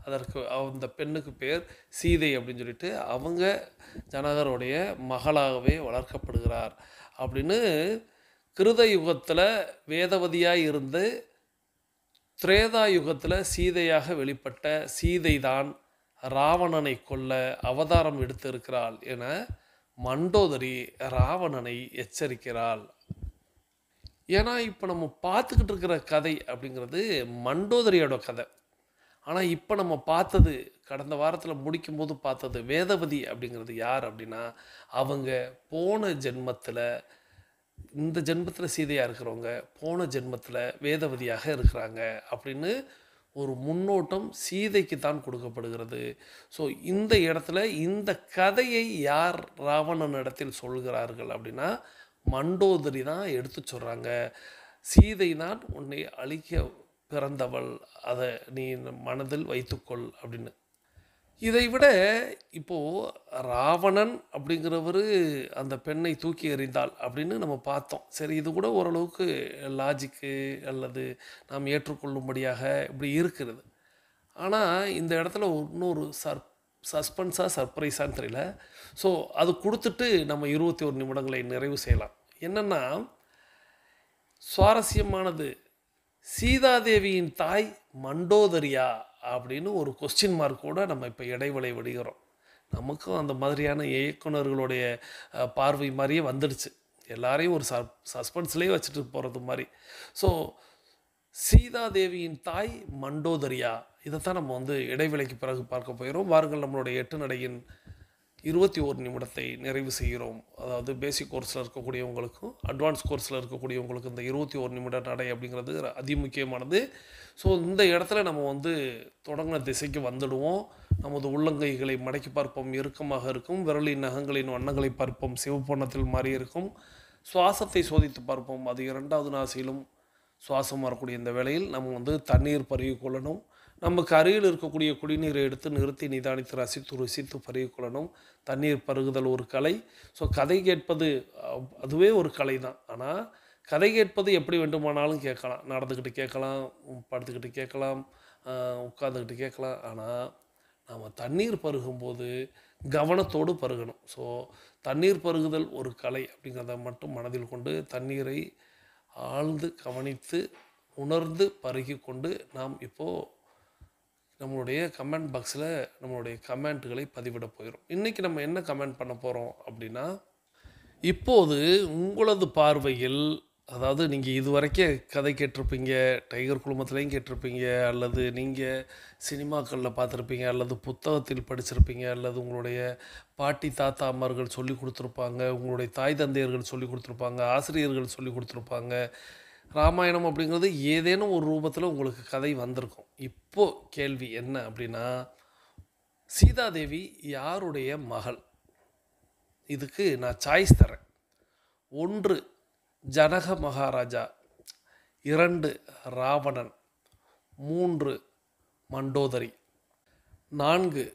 அதற்கு அந்த பெண்ணுக்கு பேர் சீதை அப்படின்னு சொல்லிட்டு அவங்க ஜனகருடைய மகளாகவே வளர்க்கப்படுகிறார் அப்படின்னு. கிருத யுகத்தில் வேதவதியாக இருந்து திரேதா யுகத்தில் சீதையாக வெளிப்பட்ட சீதை தான் ராவணனை கொல்ல அவதாரம் எடுத்திருக்கிறாள் என மண்டோதரி ராவணனை எச்சரிக்கிறாள். ஏன்னா இப்போ நம்ம பார்த்துக்கிட்டு இருக்கிற கதை அப்படிங்கிறது மண்டோதரியோட கதை. ஆனால் இப்போ நம்ம பார்த்தது, கடந்த வாரத்தில் முடிக்கும்போது பார்த்தது வேதவதி அப்படிங்கிறது யார் அப்படின்னா, அவங்க போன ஜென்மத்தில், இந்த ஜென்மத்தில் சீதையாக இருக்கிறவங்க போன ஜென்மத்தில் வேதவதியாக இருக்கிறாங்க அப்படின்னு ஒரு முன்னோட்டம் சீதைக்கு தான் கொடுக்கப்படுகிறது. ஸோ இந்த இடத்துல இந்த கதையை யார் ராவணன் இடத்தில் சொல்கிறார்கள் அப்படின்னா, மண்டோதரி தான் எடுத்து சொல்கிறாங்க. சீதை தான் உன்னை அழிக்க பிறந்தவள், அதை நீ மனதில் வைத்துக்கொள் அப்படின்னு. இதை விட இப்போது ராவணன் அப்படிங்கிறவர் அந்த பெண்ணை தூக்கி எறிந்தாள் அப்படின்னு நம்ம பார்த்தோம். சரி, இது கூட ஓரளவுக்கு லாஜிக்கு அல்லது நாம் ஏற்றுக்கொள்ளும்படியாக இப்படி இருக்கிறது. ஆனால் இந்த இடத்துல இன்னொரு சஸ்பென்ஸாக சர்ப்ரைஸான்னு தெரியல. ஸோ அது கொடுத்துட்டு நம்ம 21 நிமிடங்களை நிறைவு செய்யலாம். என்னென்னா, சுவாரஸ்யமானது, சீதாதேவியின் தாய் மண்டோதரியா அப்படின்னு ஒரு கொஸ்டின் மார்க் கூட நம்ம இப்போ இடைவெளி விடுகிறோம். நமக்கும் அந்த மாதிரியான இயக்குனர்களுடைய பார்வை மாதிரியே வந்துடுச்சு. எல்லாரையும் ஒரு சஸ்பென்ஸ்லேயே வச்சுட்டு போகிறது மாதிரி. ஸோ சீதாதேவியின் தாய் மண்டோதரியா, இதைத்தான் நம்ம வந்து இடைவெளிக்கு பிறகு பார்க்க போகிறோம். வாருங்கள், நம்மளுடைய 8 நடையின் 21 நிமிடத்தை நிறைவு செய்கிறோம். அதாவது பேசிக் கோர்ஸில் இருக்கக்கூடியவங்களுக்கும் அட்வான்ஸ் கோர்ஸில் இருக்கக்கூடியவங்களுக்கு இந்த 21 நிமிட நடை அப்படிங்கிறது அதிமுக்கியமானது. ஸோ இந்த இடத்துல நம்ம வந்து தொடங்கின திசைக்கு வந்துடுவோம். நமது உள்ளங்கைகளை மடக்கி பார்ப்போம், இறுக்கமாக இருக்கும். விரலின் நகங்களின் வண்ணங்களை பார்ப்போம், சிவப்பொன்னத்தில் மாறி இருக்கும். சுவாசத்தை சோதித்து பார்ப்போம். அது 2வது நாசியிலும் சுவாசம் வரக்கூடிய இந்த வேளையில் நம்ம வந்து தண்ணீர் பருகி கொள்ளணும். நமக்கு அருகில் இருக்கக்கூடிய குடிநீரை எடுத்து நிறுத்தி நிதானித்து ரசித்து ருசித்து பருகி கொள்ளணும். தண்ணீர் பருகுதல் ஒரு கலை. ஸோ கதை கேட்பது அதுவே ஒரு கலை தான். ஆனால் கதை கேட்பது எப்படி வேண்டுமானாலும் கேட்கலாம். நடந்துக்கிட்டு கேட்கலாம், படுத்துக்கிட்டு கேட்கலாம், உட்காந்துக்கிட்டு கேட்கலாம். ஆனால் நாம் தண்ணீர் பருகும்போது கவனத்தோடு பருகணும். ஸோ தண்ணீர் பருகுதல் ஒரு கலை அப்படிங்கிறத மட்டும் மனதில் கொண்டு தண்ணீரை ஆழ்ந்து கவனித்து உணர்ந்து பருகி கொண்டு நாம் இப்போது நம்மளுடைய கமெண்ட் பாக்ஸில் நம்மளுடைய கமெண்ட்டுகளை பதிவிட போகிறோம். இன்றைக்கி நம்ம என்ன கமெண்ட் பண்ண போகிறோம் அப்படின்னா, இப்போது உங்களது பார்வையில், அதாவது நீங்கள் இதுவரைக்கும் கதை கேட்டிருப்பீங்க, டைகர் குழுமத்துலேயும் கேட்டிருப்பீங்க, அல்லது நீங்கள் சினிமாக்களில் பார்த்துருப்பீங்க, அல்லது புத்தகத்தில் படிச்சிருப்பீங்க, அல்லது உங்களுடைய பாட்டி தாத்தா அம்மார்கள் சொல்லி கொடுத்துருப்பாங்க, உங்களுடைய தாய் தந்தையர்கள் சொல்லி கொடுத்துருப்பாங்க, ஆசிரியர்கள் சொல்லி கொடுத்துருப்பாங்க. ராமாயணம் அப்படிங்கிறது ஏதேனும் ஒரு ரூபத்தில் உங்களுக்கு கதை வந்திருக்கும். இப்போது கேள்வி என்ன அப்படின்னா, சீதாதேவி யாருடைய மகள்? இதுக்கு நான் சாய்ஸ் தரேன். 1 ஜனக மகாராஜா, 2 ராவணன், 3 மண்டோதரி, 4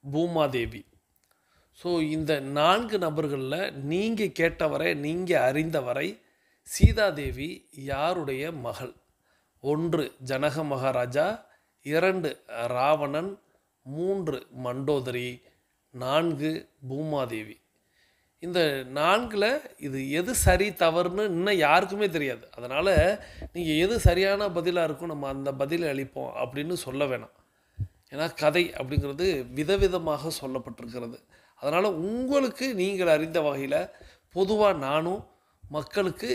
பூமாதேவி. ஸோ இந்த 4 நபர்களில் நீங்கள் கேட்டவரை, நீங்கள் அறிந்தவரை சீதாதேவி யாருடைய மகள்? 1 ஜனக மகாராஜா, 2 ராவணன், 3 மண்டோதரி, 4 பூமாதேவி. இந்த 4ல் இது எது சரி தவறுன்னு இன்னும் யாருக்குமே தெரியாது. அதனால் நீங்கள் எது சரியான பதிலாக இருக்கும் நம்ம அந்த பதிலை அளிப்போம் அப்படின்னு சொல்ல வேணாம். ஏன்னா கதை அப்படிங்கிறது விதவிதமாக சொல்லப்பட்டிருக்கிறது. அதனால் உங்களுக்கு நீங்கள் அறிந்த வகையில் பொதுவாக நானும் மக்களுக்கு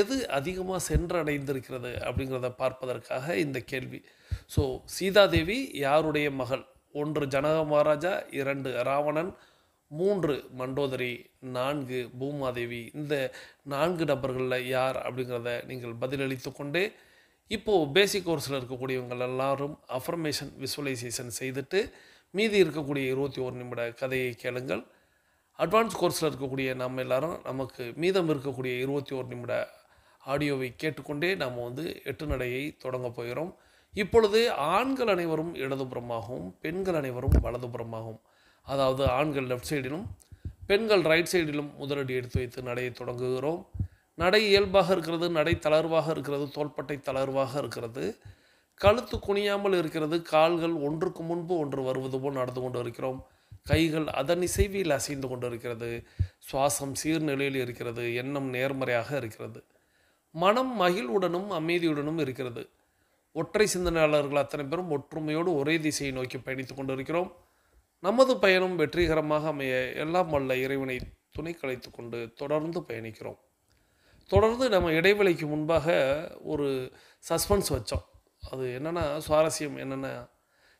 எது அதிகமாக சென்றடைந்திருக்கிறது அப்படிங்கிறத பார்ப்பதற்காக இந்த கேள்வி. ஸோ சீதாதேவி யாருடைய மகள்? 1 ஜனக மகாராஜா, 2 ராவணன், 3 மண்டோதரி, 4 பூமாதேவி. இந்த 4 நபர்களில் யார் அப்படிங்கிறத நீங்கள் பதிலளித்து கொண்டே இப்போது பேசிக் கோர்ஸில் இருக்கக்கூடியவங்க எல்லாரும் அஃபர்மேஷன் விசுவலைசேஷன் செய்துட்டு மீதி இருக்கக்கூடிய 21 நிமிட கதையை கேளுங்கள். அட்வான்ஸ் கோர்ஸில் இருக்கக்கூடிய நம்ம எல்லாரும் நமக்கு மீதம் இருக்கக்கூடிய 21 நிமிட ஆடியோவை கேட்டுக்கொண்டே நாம் 8 நடையை தொடங்க போகிறோம். இப்பொழுது ஆண்கள் அனைவரும் இடதுபுறமாகவும் பெண்கள் அனைவரும் வலதுபுறமாகவும், அதாவது ஆண்கள் லெஃப்ட் சைடிலும் பெண்கள் ரைட் சைடிலும் முதலடி எடுத்து வைத்து நடையை தொடங்குகிறோம். நடை இயல்பாக இருக்கிறது, நடை தளர்வாக இருக்கிறது, தோள்பட்டை தளர்வாக இருக்கிறது, கழுத்து குனியாமல் இருக்கிறது, கால்கள் ஒன்றுக்கு முன்பு ஒன்று வருவது போல் நடந்து கொண்டு இருக்கிறோம், கைகள் அதன் இசைவில் அசைந்து கொண்டு இருக்கிறது, சுவாசம் சீர்நிலையில் இருக்கிறது, எண்ணம் நேர்மறையாக இருக்கிறது, மனம் மகிழ்வுடனும் அமைதியுடனும் இருக்கிறது. ஒற்றை சிந்தனையாளர்கள் அத்தனை பேரும் ஒற்றுமையோடு ஒரே திசையை நோக்கி பயணித்து கொண்டு இருக்கிறோம். நமது பயணம் வெற்றிகரமாக அமைய எல்லாம் வல்ல இறைவனை துணை கலைத்து கொண்டு தொடர்ந்து பயணிக்கிறோம். தொடர்ந்து நம்ம இடைவெளிக்கு முன்பாக ஒரு சஸ்பென்ஸ் வச்சோம். அது என்னென்னா, சுவாரஸ்யம் என்னென்னா,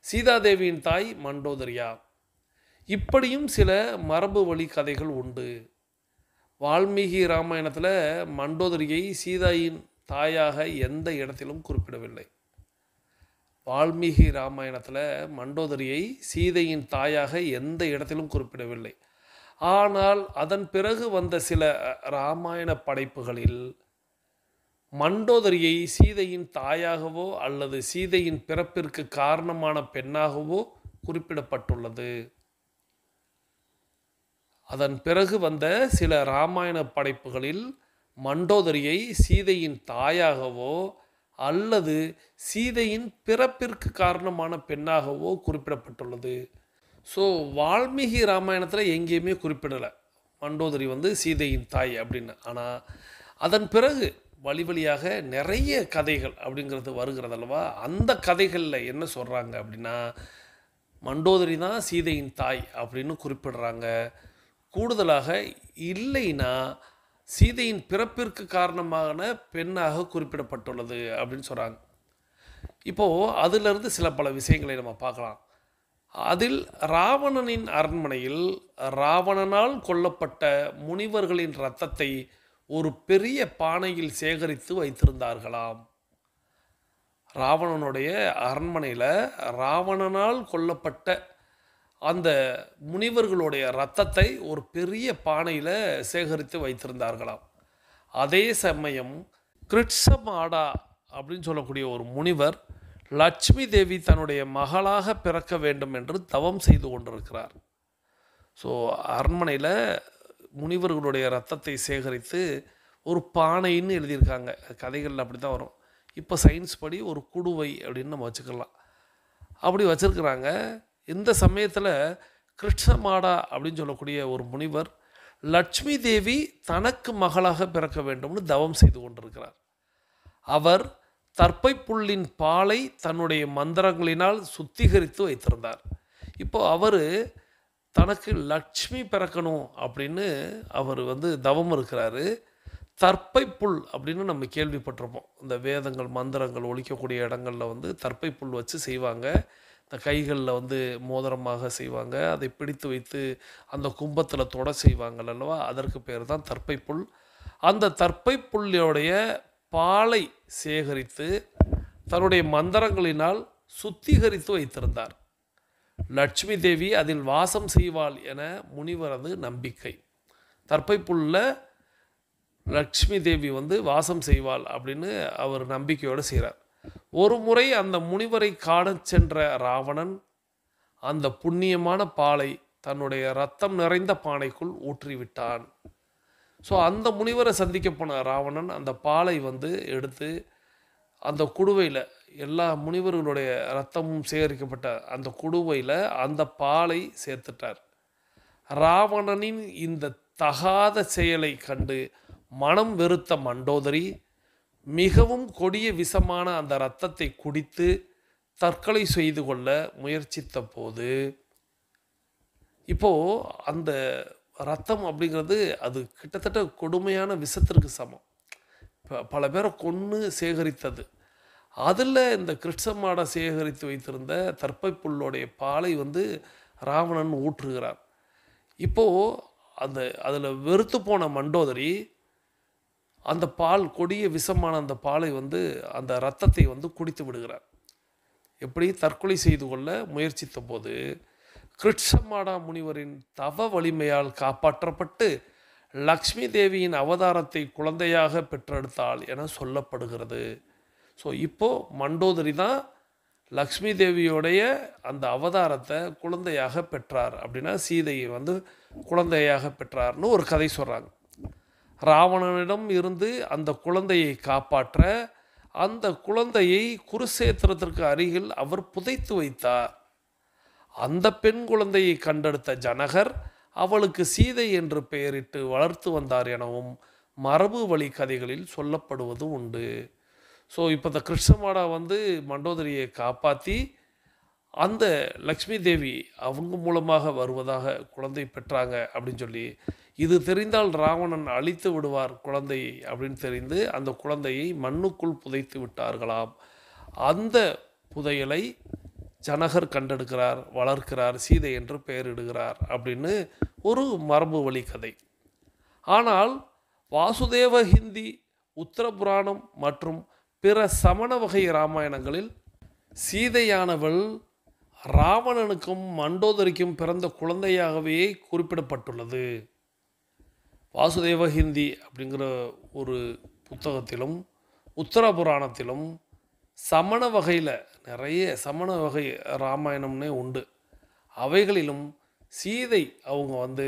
சீதாதேவியின் தாய் மண்டோதரியா? இப்படியும் சில மரபு வழி கதைகள் உண்டு. வால்மீகி ராமாயணத்தில் மண்டோதரியை சீதாயின் தாயாக எந்த இடத்திலும் குறிப்பிடவில்லை. வால்மீகி ராமாயணத்தில் மண்டோதரியை சீதையின் தாயாக எந்த இடத்திலும் குறிப்பிடவில்லை. ஆனால் அதன் பிறகு வந்த சில இராமாயண படைப்புகளில் மண்டோதரியை சீதையின் தாயாகவோ அல்லது சீதையின் பிறப்பிற்கு காரணமான பெண்ணாகவோ குறிப்பிடப்பட்டுள்ளது. அதன் பிறகு வந்த சில இராமாயண படைப்புகளில் மண்டோதரியை சீதையின் தாயாகவோ அல்லது சீதையின் பிறப்பிற்கு காரணமான பெண்ணாகவோ குறிப்பிடப்பட்டுள்ளது. ஸோ வால்மீகி ராமாயணத்தில் எங்கேயுமே குறிப்பிடலை மண்டோதரி சீதையின் தாய் அப்படின்னு. ஆனால் அதன் பிறகு வழி வழியாக நிறைய கதைகள் அப்படிங்கிறது வருகிறது அல்லவா? அந்த கதைகளில் என்ன சொல்கிறாங்க அப்படின்னா, மண்டோதரி தான் சீதையின் தாய் அப்படின்னு குறிப்பிடுறாங்க. கூடுதலாக இல்லைன்னா சீதையின் பிறப்பிற்கு காரணமான பெண்ணாக குறிப்பிடப்பட்டுள்ளது அப்படின்னு சொல்கிறாங்க. இப்போது அதிலிருந்து சில பல விஷயங்களை நம்ம பார்க்கலாம். அதில் ராவணனின் அரண்மனையில் ராவணனால் கொல்லப்பட்ட முனிவர்களின் இரத்தத்தை ஒரு பெரிய பானையில் சேகரித்து வைத்திருந்தார்களாம். ராவணனுடைய அரண்மனையில் ராவணனால் கொல்லப்பட்ட அந்த முனிவர்களுடைய இரத்தத்தை ஒரு பெரிய பானையில் சேகரித்து வைத்திருந்தார்களாம். அதே சமயம் கிருட்சமாடா அப்படின்னு சொல்லக்கூடிய ஒரு முனிவர் லட்சுமி தேவி தன்னுடைய மகளாக பிறக்க வேண்டும் என்று தவம் செய்து கொண்டிருக்கிறார். ஸோ அரண்மனையில் முனிவர்களுடைய இரத்தத்தை சேகரித்து ஒரு பானைன்னு எழுதியிருக்காங்க. கதைகளில் அப்படி தான் வரும். இப்போ சயின்ஸ் படி ஒரு குடுவை அப்படின்னு நம்ம வச்சுக்கலாம். அப்படி வச்சுருக்கிறாங்க. இந்த சமயத்தில் கிருஷ்ணமாடா அப்படின்னு சொல்லக்கூடிய ஒரு முனிவர் லட்சுமி தேவி தனக்கு மகளாக பிறக்க வேண்டும்னு தவம் செய்து கொண்டிருக்கிறார். அவர் தர்ப்பை புல்லின் பாலை தன்னுடைய மந்திரங்களினால் சுத்திகரித்து வைத்திருந்தார். இப்போ அவர் தனக்கு லட்சுமி பிறக்கணும் அப்படின்னு அவர் தவம் இருக்கிறாரு. தர்ப்பை புல் அப்படின்னு நம்ம கேள்விப்பட்டிருப்போம். இந்த வேதங்கள் மந்திரங்கள் ஒலிக்கக்கூடிய இடங்களில் தர்ப்பை புல் வச்சு செய்வாங்க. இந்த கைகளில் மோதிரமாக செய்வாங்க. அதை பிடித்து வைத்து அந்த கும்பத்தில் தொட செய்வாங்க அல்லவா? அதற்கு பேர் தான் தர்ப்பை புல். அந்த தர்ப்பை புல்லுடைய பாலை சேகரித்து தன்னுடைய மந்திரங்களினால் சுத்திகரித்து வைத்திருந்தார். லட்சுமி தேவி அதில் வாசம் செய்வாள் என முனிவரது நம்பிக்கை. தர்ப்பைப்புல்ல லக்ஷ்மி தேவி வந்து வாசம் செய்வாள் அப்படின்னு அவர் நம்பிக்கையோடு செய்கிறார். ஒரு முறை அந்த முனிவரை காணச் சென்ற ராவணன் அந்த புண்ணியமான பாலை தன்னுடைய இரத்தம் நிறைந்த பானைக்குள் ஊற்றிவிட்டான். ஸோ அந்த முனிவரை சந்திக்க போன ராவணன் அந்த பாலை வந்து எடுத்து அந்த குடுவையில், எல்லா முனிவர்களுடைய இரத்தமும் சேகரிக்கப்பட்ட அந்த குடுவையில் அந்த பாலை சேர்த்துட்டார். ராவணனின் இந்த தகாத செயலை கண்டு மனம் வெறுத்த மண்டோதரி மிகவும் கொடிய விஷமான அந்த இரத்தத்தை குடித்து தற்கொலை செய்து கொள்ள முயற்சித்த போது, இப்போது அந்த ரத்தம் அப்படிங்கிறது அது கிட்டத்தட்ட கொடுமையான விஷத்திற்கு சமம். பல பேரை கொன்று சேகரித்தது. அதில் இந்த கிருஷ்ணமாடை சேகரித்து வைத்திருந்த தர்ப்பைப்புல்லுடைய பாலை வந்து ராவணன் ஊற்றுகிறார். இப்போது அதில் வெறுத்து போன மண்டோதரி அந்த பால், கொடிய விஷமான அந்த பாலை வந்து அந்த இரத்தத்தை வந்து குடித்து விடுகிறார். எப்படி? தற்கொலை செய்து கொள்ள முயற்சித்த போது கிருஷ்ணமாடா முனிவரின் தவ வலிமையால் காப்பாற்றப்பட்டு லக்ஷ்மி தேவியின் அவதாரத்தை குழந்தையாக பெற்றெடுத்தாள் என சொல்லப்படுகிறது. ஸோ இப்போது மண்டோதரி தான் லக்ஷ்மி தேவியோடைய அந்த அவதாரத்தை குழந்தையாக பெற்றார். அப்படின்னா சீதையை வந்து குழந்தையாக பெற்றார்னு ஒரு கதை சொல்கிறாங்க. ராவணனிடம் இருந்து அந்த குழந்தையை காப்பாற்ற அந்த குழந்தையை குருசேத்திரத்திற்கு அருகில் அவர் புதைத்து வைத்தார். அந்த பெண் குழந்தையை கண்டெடுத்த ஜனகர் அவளுக்கு சீதை என்று பெயரிட்டு வளர்த்து வந்தார் எனவும் மரபு வழி கதைகளில் சொல்லப்படுவது உண்டு. ஸோ இப்போ இந்த கிருஷ்ணமாடா வந்து மண்டோதரியை காப்பாற்றி அந்த லக்ஷ்மி தேவி அவங்க மூலமாக வருவதாக குழந்தை பெற்றாங்க அப்படின்னு சொல்லி, இது தெரிந்தால் ராவணன் அழித்து விடுவார் குழந்தையை அப்படின்னு தெரிந்து அந்த குழந்தையை மண்ணுக்குள் புதைத்து விட்டார்களாம். அந்த புதையலை ஜனகர் கண்டெடுக்கிறார், வளர்க்கிறார், சீதை என்று பெயரிடுகிறார் அப்படின்னு ஒரு மரபு வழி கதை. ஆனால் வாசுதேவ ஹிந்தி, உத்தர புராணம் மற்றும் பிற சமண வகை இராமாயணங்களில் சீதையானவள் ராவணனுக்கும் மண்டோதரிக்கும் பிறந்த குழந்தையாகவே குறிப்பிடப்பட்டுள்ளது. வாசுதேவ ஹிந்தி அப்படிங்கிற ஒரு புத்தகத்திலும் உத்தர புராணத்திலும் சமண வகையில் நிறைய சமண வகை இராமாயணம்னே உண்டு. அவைகளிலும் சீதை அவங்க வந்து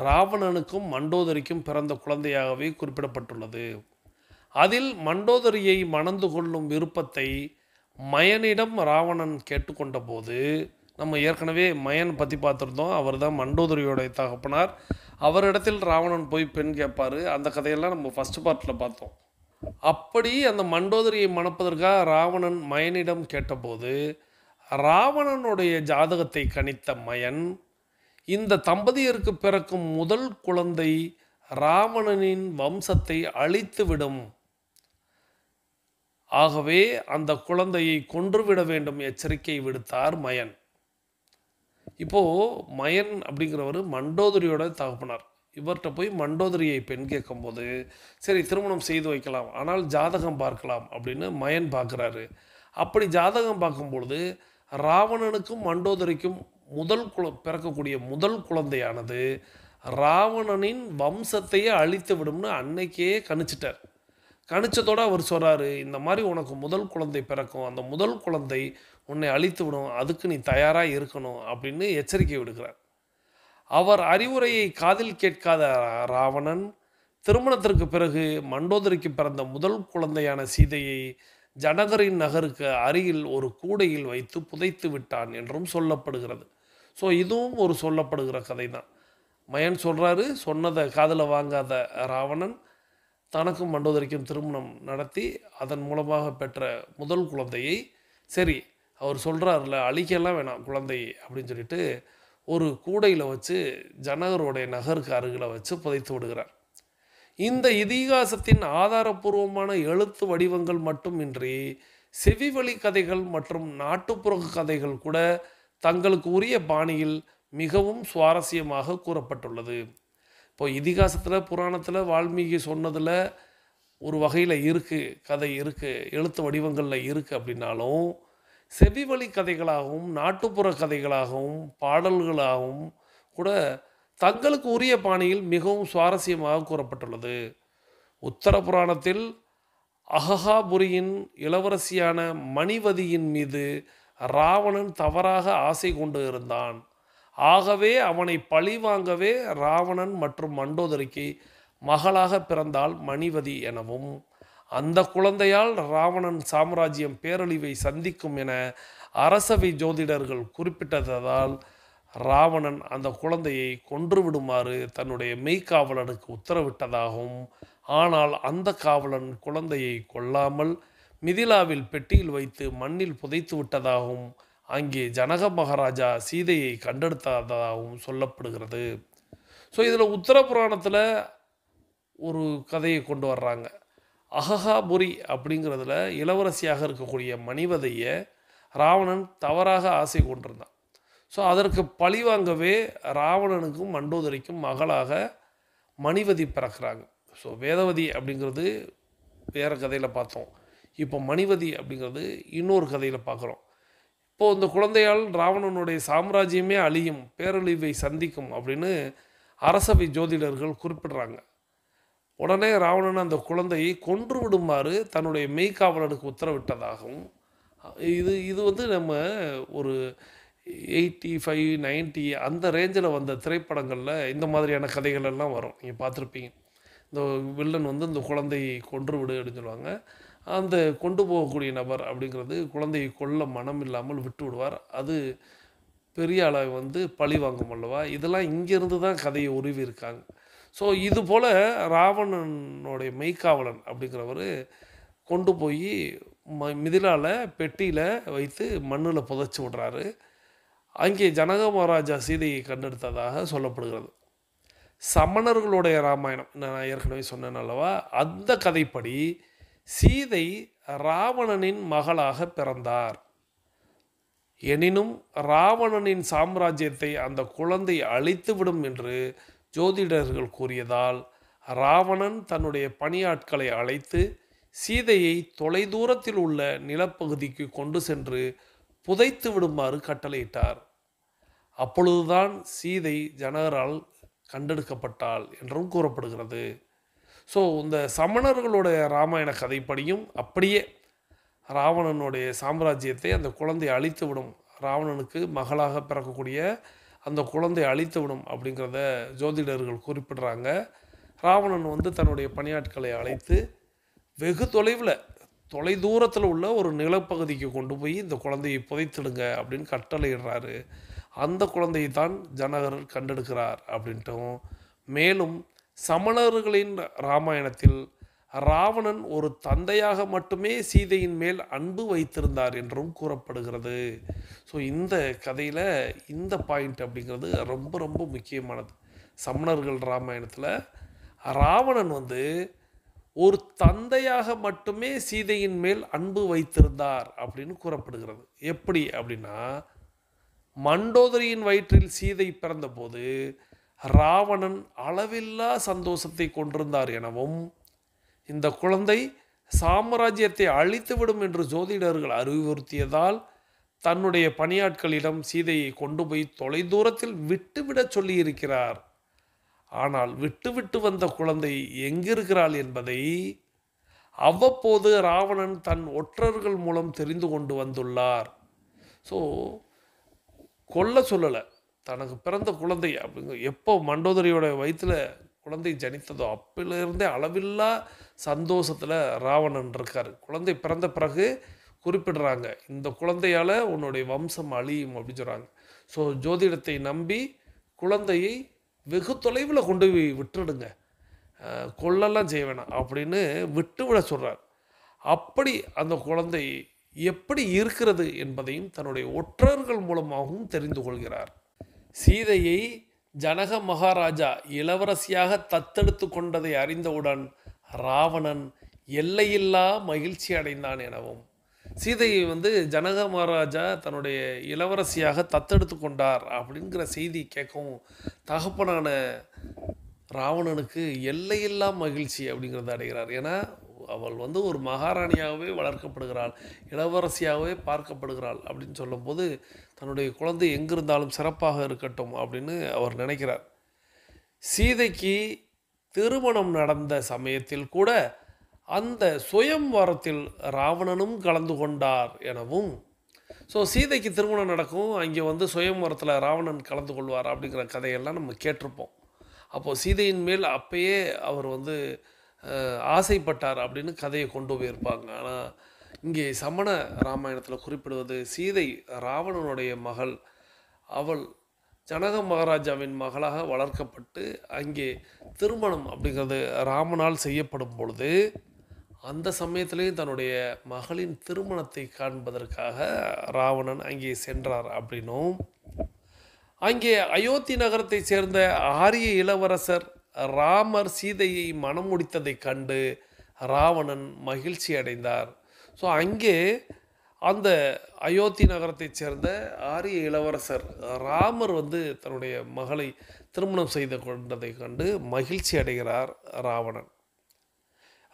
ராவணனுக்கும் மண்டோதரிக்கும் பிறந்த குழந்தையாகவே குறிப்பிடப்பட்டுள்ளது. அதில் மண்டோதரியை மணந்து கொள்ளும் விருப்பத்தை மயனிடம் ராவணன் கேட்டுக்கொண்ட போது, நம்ம ஏற்கனவே மயன் பற்றி பார்த்துருந்தோம், அவர் தான் மண்டோதரியோடைய தகப்பனார். அவரிடத்தில் ராவணன் போய் பெண் கேட்பார். அந்த கதையெல்லாம் நம்ம ஃபஸ்ட்டு பார்ட்டில் பார்த்தோம். அப்படி அந்த மண்டோதரியை மணப்பதற்காக ராவணன் மயனிடம் கேட்டபோது ராவணனுடைய ஜாதகத்தை கணித்த மயன் இந்த தம்பதியருக்கு பிறக்கும் முதல் குழந்தை ராவணனின் வம்சத்தை அழித்துவிடும், ஆகவே அந்த குழந்தையை கொன்றுவிட வேண்டும் எச்சரிக்கை விடுத்தார் மயன். இப்போது மயன் அப்படிங்கிறவர் மண்டோதரியோட தகப்பனார். இவர்கிட்ட போய் மண்டோதரியை பெண் கேட்கும்போது, சரி திருமணம் செய்து வைக்கலாம், ஆனால் ஜாதகம் பார்க்கலாம் அப்படின்னு மயன் பார்க்குறாரு. அப்படி ஜாதகம் பார்க்கும்பொழுது ராவணனுக்கும் மண்டோதரிக்கும் பிறக்கக்கூடிய முதல் குழந்தையானது ராவணனின் வம்சத்தையே அழித்து விடும்னு அன்னைக்கே கணிச்சிட்டார். கணிச்சதோடு அவர் சொல்கிறாரு, இந்த மாதிரி உனக்கு முதல் குழந்தை பிறக்கும், அந்த முதல் குழந்தை உன்னை அழித்து விடும், அதுக்கு நீ தயாராக இருக்கணும் அப்படின்னு எச்சரிக்கை விடுக்கிறார். அவர் அறிவுரையை காதில் கேட்காத ராவணன் திருமணத்திற்கு பிறகு மண்டோதரிக்கு பிறந்த முதல் குழந்தையான சீதையை ஜனகரின் நகருக்கு அருகில் ஒரு கூடையில் வைத்து புதைத்து விட்டான் என்றும் சொல்லப்படுகிறது. ஸோ இதுவும் ஒரு சொல்லப்படுகிற கதை தான். மயன் சொல்கிறாரு, சொன்னதை காதில் வாங்காத ராவணன் தனக்கும் மண்டோதரிக்கும் திருமணம் நடத்தி அதன் மூலமாக பெற்ற முதல் குழந்தையை, சரி அவர் சொல்கிறார்ல அழிக்கலாம் வேணாம் குழந்தையை அப்படின்னு சொல்லிட்டு ஒரு கூடையில் வச்சு ஜனகருடைய நகருக்கு அருகில் வச்சு புதைத்து விடுகிறார். இந்த இதிகாசத்தின் ஆதாரபூர்வமான எழுத்து வடிவங்கள் மட்டுமின்றி செவிவழி கதைகள் மற்றும் நாட்டுப்புற கதைகள் கூட தங்களுக்கு உரிய பாணியில் மிகவும் சுவாரஸ்யமாக கூறப்பட்டுள்ளது. இப்போ இதிகாசத்தில் புராணத்தில் வால்மீகி சொன்னதில் ஒரு வகையில் இருக்குது, கதை இருக்குது, எழுத்து வடிவங்களில் இருக்குது அப்படின்னாலும் செவிவழி கதைகளாகவும் நாட்டுப்புற கதைகளாகவும் பாடல்களாகவும் கூட தங்களுக்கு உரிய பாணியில் மிகவும் சுவாரஸ்யமாக கூறப்பட்டுள்ளது. உத்தர புராணத்தில் அகஹாபுரியின் இளவரசியான மணிவதியின் மீது ராவணன் தவறாக ஆசை கொண்டு இருந்தான். ஆகவே அவனை பழிவாங்கவே ராவணன் மற்றும் மண்டோதரிக்கு மகளாக பிறந்தாள் மணிவதி எனவும், அந்த குழந்தையால் ராவணன் சாம்ராஜ்யம் பேரழிவை சந்திக்கும் என அரசவை ஜோதிடர்கள் குறிப்பிட்டதால் ராவணன் அந்த குழந்தையை கொன்றுவிடுமாறு தன்னுடைய மெய்க்காவலனுக்கு உத்தரவிட்டதாகவும், ஆனால் அந்த காவலன் குழந்தையை கொல்லாமல் மிதிலாவில் பெட்டியில் வைத்து மண்ணில் புதைத்து விட்டதாகவும் அங்கே ஜனக மகாராஜா சீதையை கண்டெடுத்ததாகவும் சொல்லப்படுகிறது. ஸோ இதில் உத்தர புராணத்தில் ஒரு கதையை கொண்டு வர்றாங்க. அகஹாபுரி அப்படிங்கிறதுல இளவரசியாக இருக்கக்கூடிய மணிவதையை ராவணன் தவறாக ஆசை கொண்டிருந்தான். ஸோ அதற்கு பழிவாங்கவே ராவணனுக்கும் மண்டோதரிக்கும் மகளாக மணிவதி பிறக்கிறாங்க. ஸோ வேதவதி அப்படிங்கிறது வேறு கதையில் பார்த்தோம். இப்போ மணிவதி அப்படிங்கிறது இன்னொரு கதையில் பார்க்குறோம். இப்போது இந்த குழந்தையால் ராவணனுடைய சாம்ராஜ்யமே அழியும், பேரழிவை சந்திக்கும் அப்படின்னு அரசவை ஜோதிடர்கள் குறிப்பிடுறாங்க. உடனே ராவணன் அந்த குழந்தையை கொன்று விடுமாறு தன்னுடைய மெய்க்காவலனுக்கு உத்தரவிட்டதாகவும், இது வந்து நம்ம ஒரு 85, 90 அந்த ரேஞ்சில் வந்த திரைப்படங்களில் இந்த மாதிரியான கதைகள் எல்லாம் வரும். நீங்கள் பார்த்துருப்பீங்க. இந்த வில்லன் வந்து இந்த குழந்தையை கொன்று விடு அப்படின்னு சொல்லுவாங்க. அந்த கொண்டு போகக்கூடிய நபர் அப்படிங்கிறது குழந்தையை கொல்ல மனம் இல்லாமல் விட்டு விடுவார். அது பெரிய அளவு வந்து பழி வாங்கும் அல்லவா. இதெல்லாம் இங்கேருந்து தான் கதையை உருவி இருக்காங்க. ஸோ இது போல் ராவணனுடைய மெய்க்காவலன் அப்படிங்கிறவர் கொண்டு போய் மிதிலால் பெட்டியில் வைத்து மண்ணில் புதைச்சி விடுறாரு. அங்கே ஜனக மகாராஜா சீதையை கண்டெடுத்ததாக சொல்லப்படுகிறது. சமணர்களுடைய ராமாயணம் நான் ஏற்கனவே சொன்னேன் அல்லவா, அந்த கதைப்படி சீதை ராவணனின் மகளாக பிறந்தார். எனினும் ராவணனின் சாம்ராஜ்யத்தை அந்த குழந்தை அழித்துவிடும் என்று ஜோதிடர்கள் கூறியதால் ராவணன் தன்னுடைய பணியாட்களை அழைத்து சீதையை தொலைதூரத்தில் உள்ள நிலப்பகுதிக்கு கொண்டு சென்று புதைத்து விடுமாறு கட்டளையிட்டார். அப்பொழுதுதான் சீதை ஜனகரால் கண்டெடுக்கப்பட்டாள் என்றும் கூறப்படுகிறது. ஸோ இந்த சமணர்களுடைய ராமாயண கதைப்படியும் அப்படியே ராவணனுடைய சாம்ராஜ்யத்தை அந்த குழந்தை அழித்து விடும், ராவணனுக்கு மகளாக பிறக்கக்கூடிய அந்த குழந்தை அழித்து விடும் அப்படிங்கிறத ஜோதிடர்கள் குறிப்பிடுறாங்க. ராவணன் வந்து தன்னுடைய பணியாட்களை அழைத்து வெகு தொலைதூரத்தில் உள்ள ஒரு நிலப்பகுதிக்கு கொண்டு போய் இந்த குழந்தையை புதைத்திடுங்க அப்படின்னு கட்டளையிடுறாரு. அந்த குழந்தையை தான் ஜனகர் கண்டெடுக்கிறார் அப்படின்ட்டும், மேலும் சமணர்களின் இராமாயணத்தில் ராவணன் ஒரு தந்தையாக மட்டுமே சீதையின் மேல் அன்பு வைத்திருந்தார் என்றும் கூறப்படுகிறது. ஸோ இந்த கதையில் இந்த பாயிண்ட் அப்படிங்கிறது ரொம்ப ரொம்ப முக்கியமானது. சமணர்கள் இராமாயணத்தில் ராவணன் வந்து ஒரு தந்தையாக மட்டுமே சீதையின் மேல் அன்பு வைத்திருந்தார் அப்படின்னு கூறப்படுகிறது. எப்படி அப்படின்னா, மண்டோதரியின் வயிற்றில் சீதை பிறந்தபோது ராவணன் அளவில்லா சந்தோஷத்தை கொண்டிருந்தார் எனவும், இந்த குழந்தை சாம்ராஜ்யத்தை அழித்துவிடும் என்று ஜோதிடர்கள் அறிவுறுத்தியதால் தன்னுடைய பணியாட்களிடம் சீதையை கொண்டு போய் தொலைதூரத்தில் விட்டுவிடச் சொல்லியிருக்கிறார். ஆனால் விட்டுவிட்டு வந்த குழந்தை எங்கிருக்கிறாள் என்பதை அவ்வப்போது ராவணன் தன் ஒற்றர்கள் மூலம் தெரிந்து கொண்டு வந்துள்ளார். ஸோ கொல்ல சொல்லலை, தனக்கு பிறந்த குழந்தை அப்படிங்க எப்போ மண்டோதரியோட வயிற்றில் குழந்தை ஜனித்ததோ அப்பிலிருந்தே அளவில்லா சந்தோஷத்தில் ராவணன் இருக்கார். குழந்தை பிறந்த பிறகு குறிப்பிடுறாங்க, இந்த குழந்தையால் உன்னுடைய வம்சம் அழியும் அப்படின்னு சொல்கிறாங்க. ஸோ ஜோதிடத்தை நம்பி குழந்தையை வெகு தொலைவில் கொண்டு போய் விட்டுடுங்க, கொல்லலாம் செய்ய வேணாம் அப்படின்னு விட்டுவிட சொல்கிறார். அப்படி அந்த குழந்தை எப்படி இருக்கிறது என்பதையும் தன்னுடைய ஒற்றர்கள் மூலமாகவும் தெரிந்து கொள்கிறார். சீதையை ஜனக மகாராஜா இளவரசியாக தத்தெடுத்து கொண்டதை அறிந்தவுடன் ராவணன் எல்லையில்லா மகிழ்ச்சி அடைந்தான் எனவும், சீதையை வந்து ஜனக மகாராஜா தன்னுடைய இளவரசியாக தத்தெடுத்து கொண்டார் அப்படிங்கிற செய்தி கேட்கவும் தகப்பனான ராவணனுக்கு எல்லையில்லா மகிழ்ச்சி அப்படிங்கிறத அடைகிறார். ஏன்னா அவள் வந்து ஒரு மகாராணியாகவே வளர்க்கப்படுகிறாள், இளவரசியாகவே பார்க்கப்படுகிறாள் அப்படின்னு சொல்லும்போது தன்னுடைய குழந்தை எங்கிருந்தாலும் சிறப்பாக இருக்கட்டும் அப்படின்னு அவர் நினைக்கிறார். சீதைக்கு திருமணம் நடந்த சமயத்தில் கூட அந்த சுயம்வரத்தில் ராவணனும் கலந்து கொண்டார் எனவும், ஸோ சீதைக்கு திருமணம் நடக்கும், அங்கே வந்து சுயம்வரத்தில் ராவணன் கலந்து கொள்வார் அப்படிங்கிற கதையெல்லாம் நம்ம கேட்டிருப்போம். அப்போது சீதையின் மேல் அப்பயே அவர் வந்து ஆசைப்பட்டார் அப்படின்னு கதையை கொண்டு போயிருப்பாங்க. ஆனால் இங்கே சமண ராமாயணத்தில் குறிப்பிடுவது சீதை ராவணனுடைய மகள். அவள் ஜனக மகாராஜாவின் மகளாக வளர்க்கப்பட்டு அங்கே திருமணம் அப்படிங்கிறது ராமனால் செய்யப்படும் பொழுது அந்த சமயத்திலேயும் தன்னுடைய மகளின் திருமணத்தை காண்பதற்காக ராவணன் அங்கே சென்றார் அப்படின்னும், அங்கே அயோத்தி நகரத்தை சேர்ந்த ஆரிய இளவரசர் ராமர் சீதையை மணம் முடித்ததை கண்டு ராவணன் மகிழ்ச்சி அடைந்தார். ஸோ அங்கே அந்த அயோத்தி நகரத்தை சேர்ந்த ஆரிய இளவரசர் ராமர் வந்து தன்னுடைய மகளை திருமணம் செய்து கொண்டதை கண்டு மகிழ்ச்சி அடைகிறார் ராவணன்.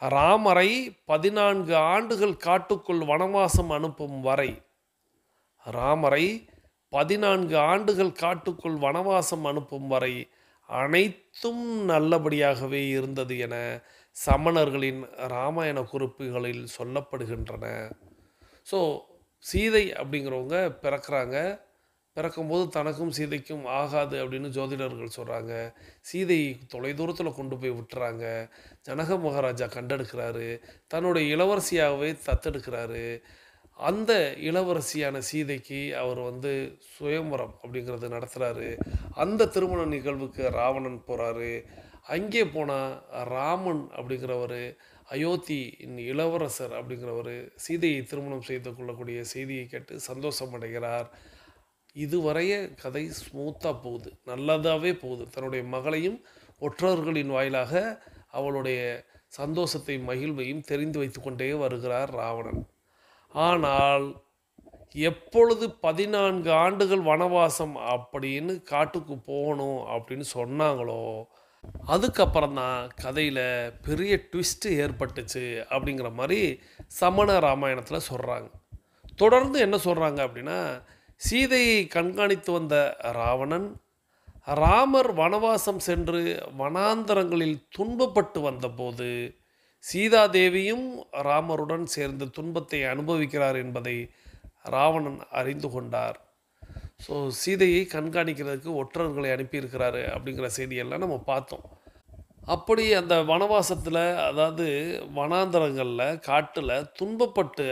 ராமரை 14 ஆண்டுகள் காட்டுக்குள் வனவாசம் அனுப்பும் வரை, ராமரை 14 ஆண்டுகள் காட்டுக்குள் வனவாசம் அனுப்பும் வரை அனைத்தும் நல்லபடியாகவே இருந்தது என சமணர்களின் இராமாயண குறிப்புகளில் சொல்லப்படுகின்றன. ஸோ சீதை அப்படிங்கிறவங்க பிறக்கிறாங்க. பிறக்கும்போது தனக்கும் சீதைக்கும் ஆகாது அப்படின்னு ஜோதிடர்கள் சொல்கிறாங்க. சீதை தொலைதூரத்தில் கொண்டு போய் விட்டுறாங்க. ஜனக மகாராஜா கண்டெடுக்கிறாரு, தன்னுடைய இளவரசியாகவே தத்தெடுக்கிறாரு. அந்த இளவரசியான சீதைக்கு அவர் வந்து சுயம்வரம் அப்படிங்கிறது நடத்துகிறாரு. அந்த திருமண நிகழ்வுக்கு ராவணன் போகிறாரு. அங்கே போனால் ராமன் அப்படிங்கிறவர், அயோத்தி இளவரசர் அப்படிங்கிறவர் சீதையை திருமணம் செய்து கொள்ளக்கூடிய செய்தியை கேட்டு சந்தோஷம் அடைகிறார். இதுவரைய கதை ஸ்மூத்தாக போகுது, நல்லதாகவே போகுது. தன்னுடைய மகளையும் ஒற்றர்களின் வாயிலாக அவளுடைய சந்தோஷத்தை மகிழ்வையும் தெரிந்து வைத்து கொண்டே வருகிறார் ராவணன். ஆனால் எப்பொழுது 14 ஆண்டுகள் வனவாசம் அப்படின்னு காட்டுக்கு போகணும் அப்படின்னு சொன்னாங்களோ அதுக்கப்புறம் தான் கதையில் பெரிய ட்விஸ்ட்டு ஏற்பட்டுச்சு அப்படிங்கிற மாதிரி சமண ராமாயணத்தில் சொல்கிறாங்க. தொடர்ந்து என்ன சொல்கிறாங்க அப்படின்னா, சீதையை கண்காணித்து வந்த ராவணன் ராமர் வனவாசம் சென்று வனாந்தரங்களில் துன்பப்பட்டு வந்தபோது சீதாதேவியும் ராமருடன் சேர்ந்து துன்பத்தை அனுபவிக்கிறார் என்பதை ராவணன் அறிந்து கொண்டார். ஸோ சீதையை கண்காணிக்கிறதுக்கு ஒற்றர்களை அனுப்பியிருக்கிறாரு அப்படிங்கிற செய்தியெல்லாம் நம்ம பார்த்தோம். அப்படி அந்த வனவாசத்தில், அதாவது வனாந்தரங்களில் காட்டில் துன்பப்பட்டு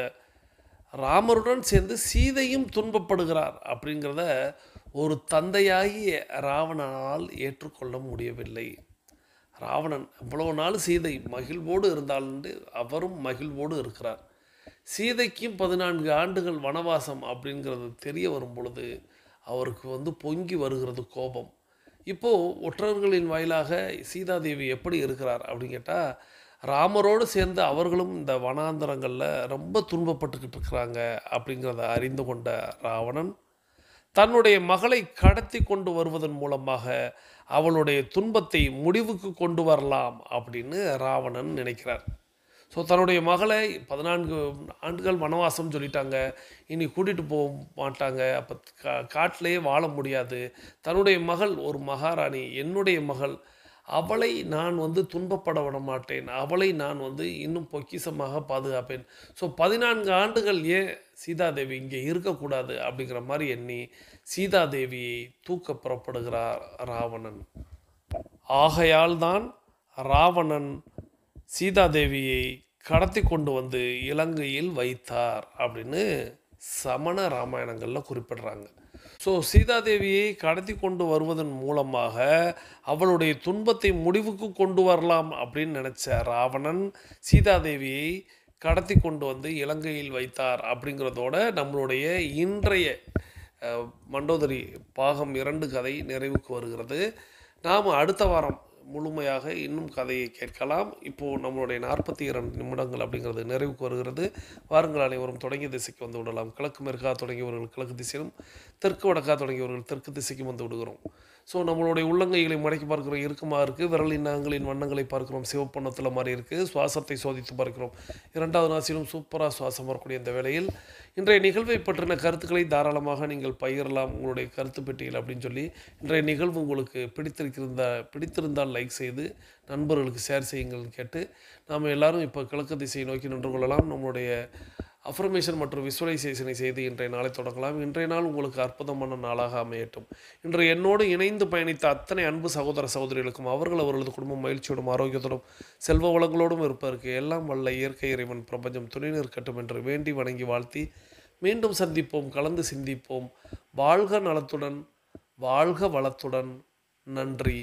ராமருடன் சேர்ந்து சீதையும் துன்பப்படுகிறார் அப்படிங்கிறத ஒரு தந்தையாகிய ராவணனால் ஏற்றுக்கொள்ள முடியவில்லை. ராவணன் இவ்வளவு நாள் சீதை மகிழ்வோடு இருந்தால்ண்டு அவரும் மகிழ்வோடு இருக்கிறார். சீதைக்கும் 14 ஆண்டுகள் வனவாசம் அப்படிங்கிறது தெரிய வரும் பொழுது அவருக்கு வந்து பொங்கி வருகிறது கோபம். இப்போது ஒற்றர்களின் வாயிலாக சீதாதேவி எப்படி இருக்கிறார் அப்படின்னு கேட்டால், ராமரோடு சேர்ந்து அவர்களும் இந்த வனாந்தரங்களில் ரொம்ப துன்பப்பட்டுக்கிட்டு இருக்கிறாங்க அப்படிங்கிறத அறிந்து கொண்ட ராவணன் தன்னுடைய மகளை கடத்தி கொண்டு வருவதன் மூலமாக அவளுடைய துன்பத்தை முடிவுக்கு கொண்டு வரலாம் அப்படின்னு ராவணன் நினைக்கிறார். ஸோ தன்னுடைய மகளை 14 ஆண்டுகள் வனவாசம் சொல்லிட்டாங்க, இனி கூட்டிகிட்டு போக மாட்டாங்க, அப்போ காட்டிலேயே வாழ முடியாது. தன்னுடைய மகள் ஒரு மகாராணி, என்னுடைய மகள், அவளை நான் வந்து துன்பப்பட விட மாட்டேன், அவளை நான் வந்து இன்னும் பொக்கிஷமாக பாதுகாப்பேன். ஸோ 14 ஆண்டுகள் ஏன் சீதாதேவி இங்கே இருக்கக்கூடாது அப்படிங்கிற மாதிரி எண்ணி சீதாதேவியை தூக்க புறப்படுகிறார் ராவணன். ஆகையால் தான் ராவணன் சீதாதேவியை கடத்தி கொண்டு வந்து இலங்கையில் வைத்தார் அப்படின்னு சமண ராமாயணங்களில் குறிப்பிடுறாங்க. ஸோ சீதாதேவியை கடத்தி கொண்டு வருவதன் மூலமாக அவளுடைய துன்பத்தை முடிவுக்கு கொண்டு வரலாம் அப்படின்னு நினச்ச ராவணன் சீதாதேவியை கடத்தி கொண்டு வந்து இலங்கையில் வைத்தார் அப்படிங்கிறதோட நம்மளுடைய இன்றைய மண்டோதரி பாகம் 2 கதை நிறைவுக்கு வருகிறது. நாம் அடுத்த வாரம் முழுமையாக இன்னும் கதையை கேட்கலாம். இப்போது நம்மளுடைய 42 நிமிடங்கள் அப்படிங்கிறது நிறைவுக்கு வருகிறது. வாருங்கள் அனைவரும் தொடங்கிய திசைக்கு வந்து விடலாம். கிழக்கு மேற்காக தொடங்கியவர்கள் கிழக்கு திசையிலும், தெற்கு வடக்காக தொடங்கியவர்கள் தெற்கு திசைக்கும் வந்து விடுகிறோம். ஸோ நம்மளுடைய உள்ளங்கைகளை மடக்கி பார்க்குறோம், இறுக்கமாக இருக்குது. விரலின் நகங்களின் வண்ணங்களை பார்க்குறோம், சிவப்பண்ணத்தில் மாதிரி இருக்குது. சுவாசத்தை சோதித்து பார்க்கிறோம், 2வது நாசிலும் சூப்பராக சுவாசம் வரக்கூடிய இந்த வேளையில் இன்றைய நிகழ்வை பற்றின கருத்துக்களை தாராளமாக நீங்கள் பகிரலாம் உங்களுடைய கருத்து பெட்டியில் அப்படின்னு சொல்லி, இன்றைய நிகழ்வு உங்களுக்கு பிடித்திருந்தால் லைக் செய்து நண்பர்களுக்கு ஷேர் செய்யுங்கள்னு கேட்டு, நாம் எல்லாரும் இப்போ கிழக்கு திசையை நோக்கி நின்று கொள்ளலாம். நம்மளுடைய அஃபர்மேஷன் மற்றும் விசுவலைசேஷனை செய்து இன்றைய நாளை தொடங்கலாம். இன்றைய நாள் உங்களுக்கு அற்புதமான நாளாக அமையட்டும். இன்று என்னோடு இணைந்து பயணித்த அத்தனை அன்பு சகோதர சகோதரிகளுக்கும் அவர்களது குடும்பம் மகிழ்ச்சியோடும் ஆரோக்கியத்தோடும் செல்வ வளங்களோடும் இருப்பதற்கு எல்லாம் வல்ல இயற்கை இறைவன் பிரபஞ்சம் துணை நிற்கட்டும் என்று வேண்டி வணங்கி வாழ்த்தி மீண்டும் சந்திப்போம், கலந்து சிந்திப்போம். வாழ்க நலத்துடன், வாழ்க வளத்துடன். நன்றி.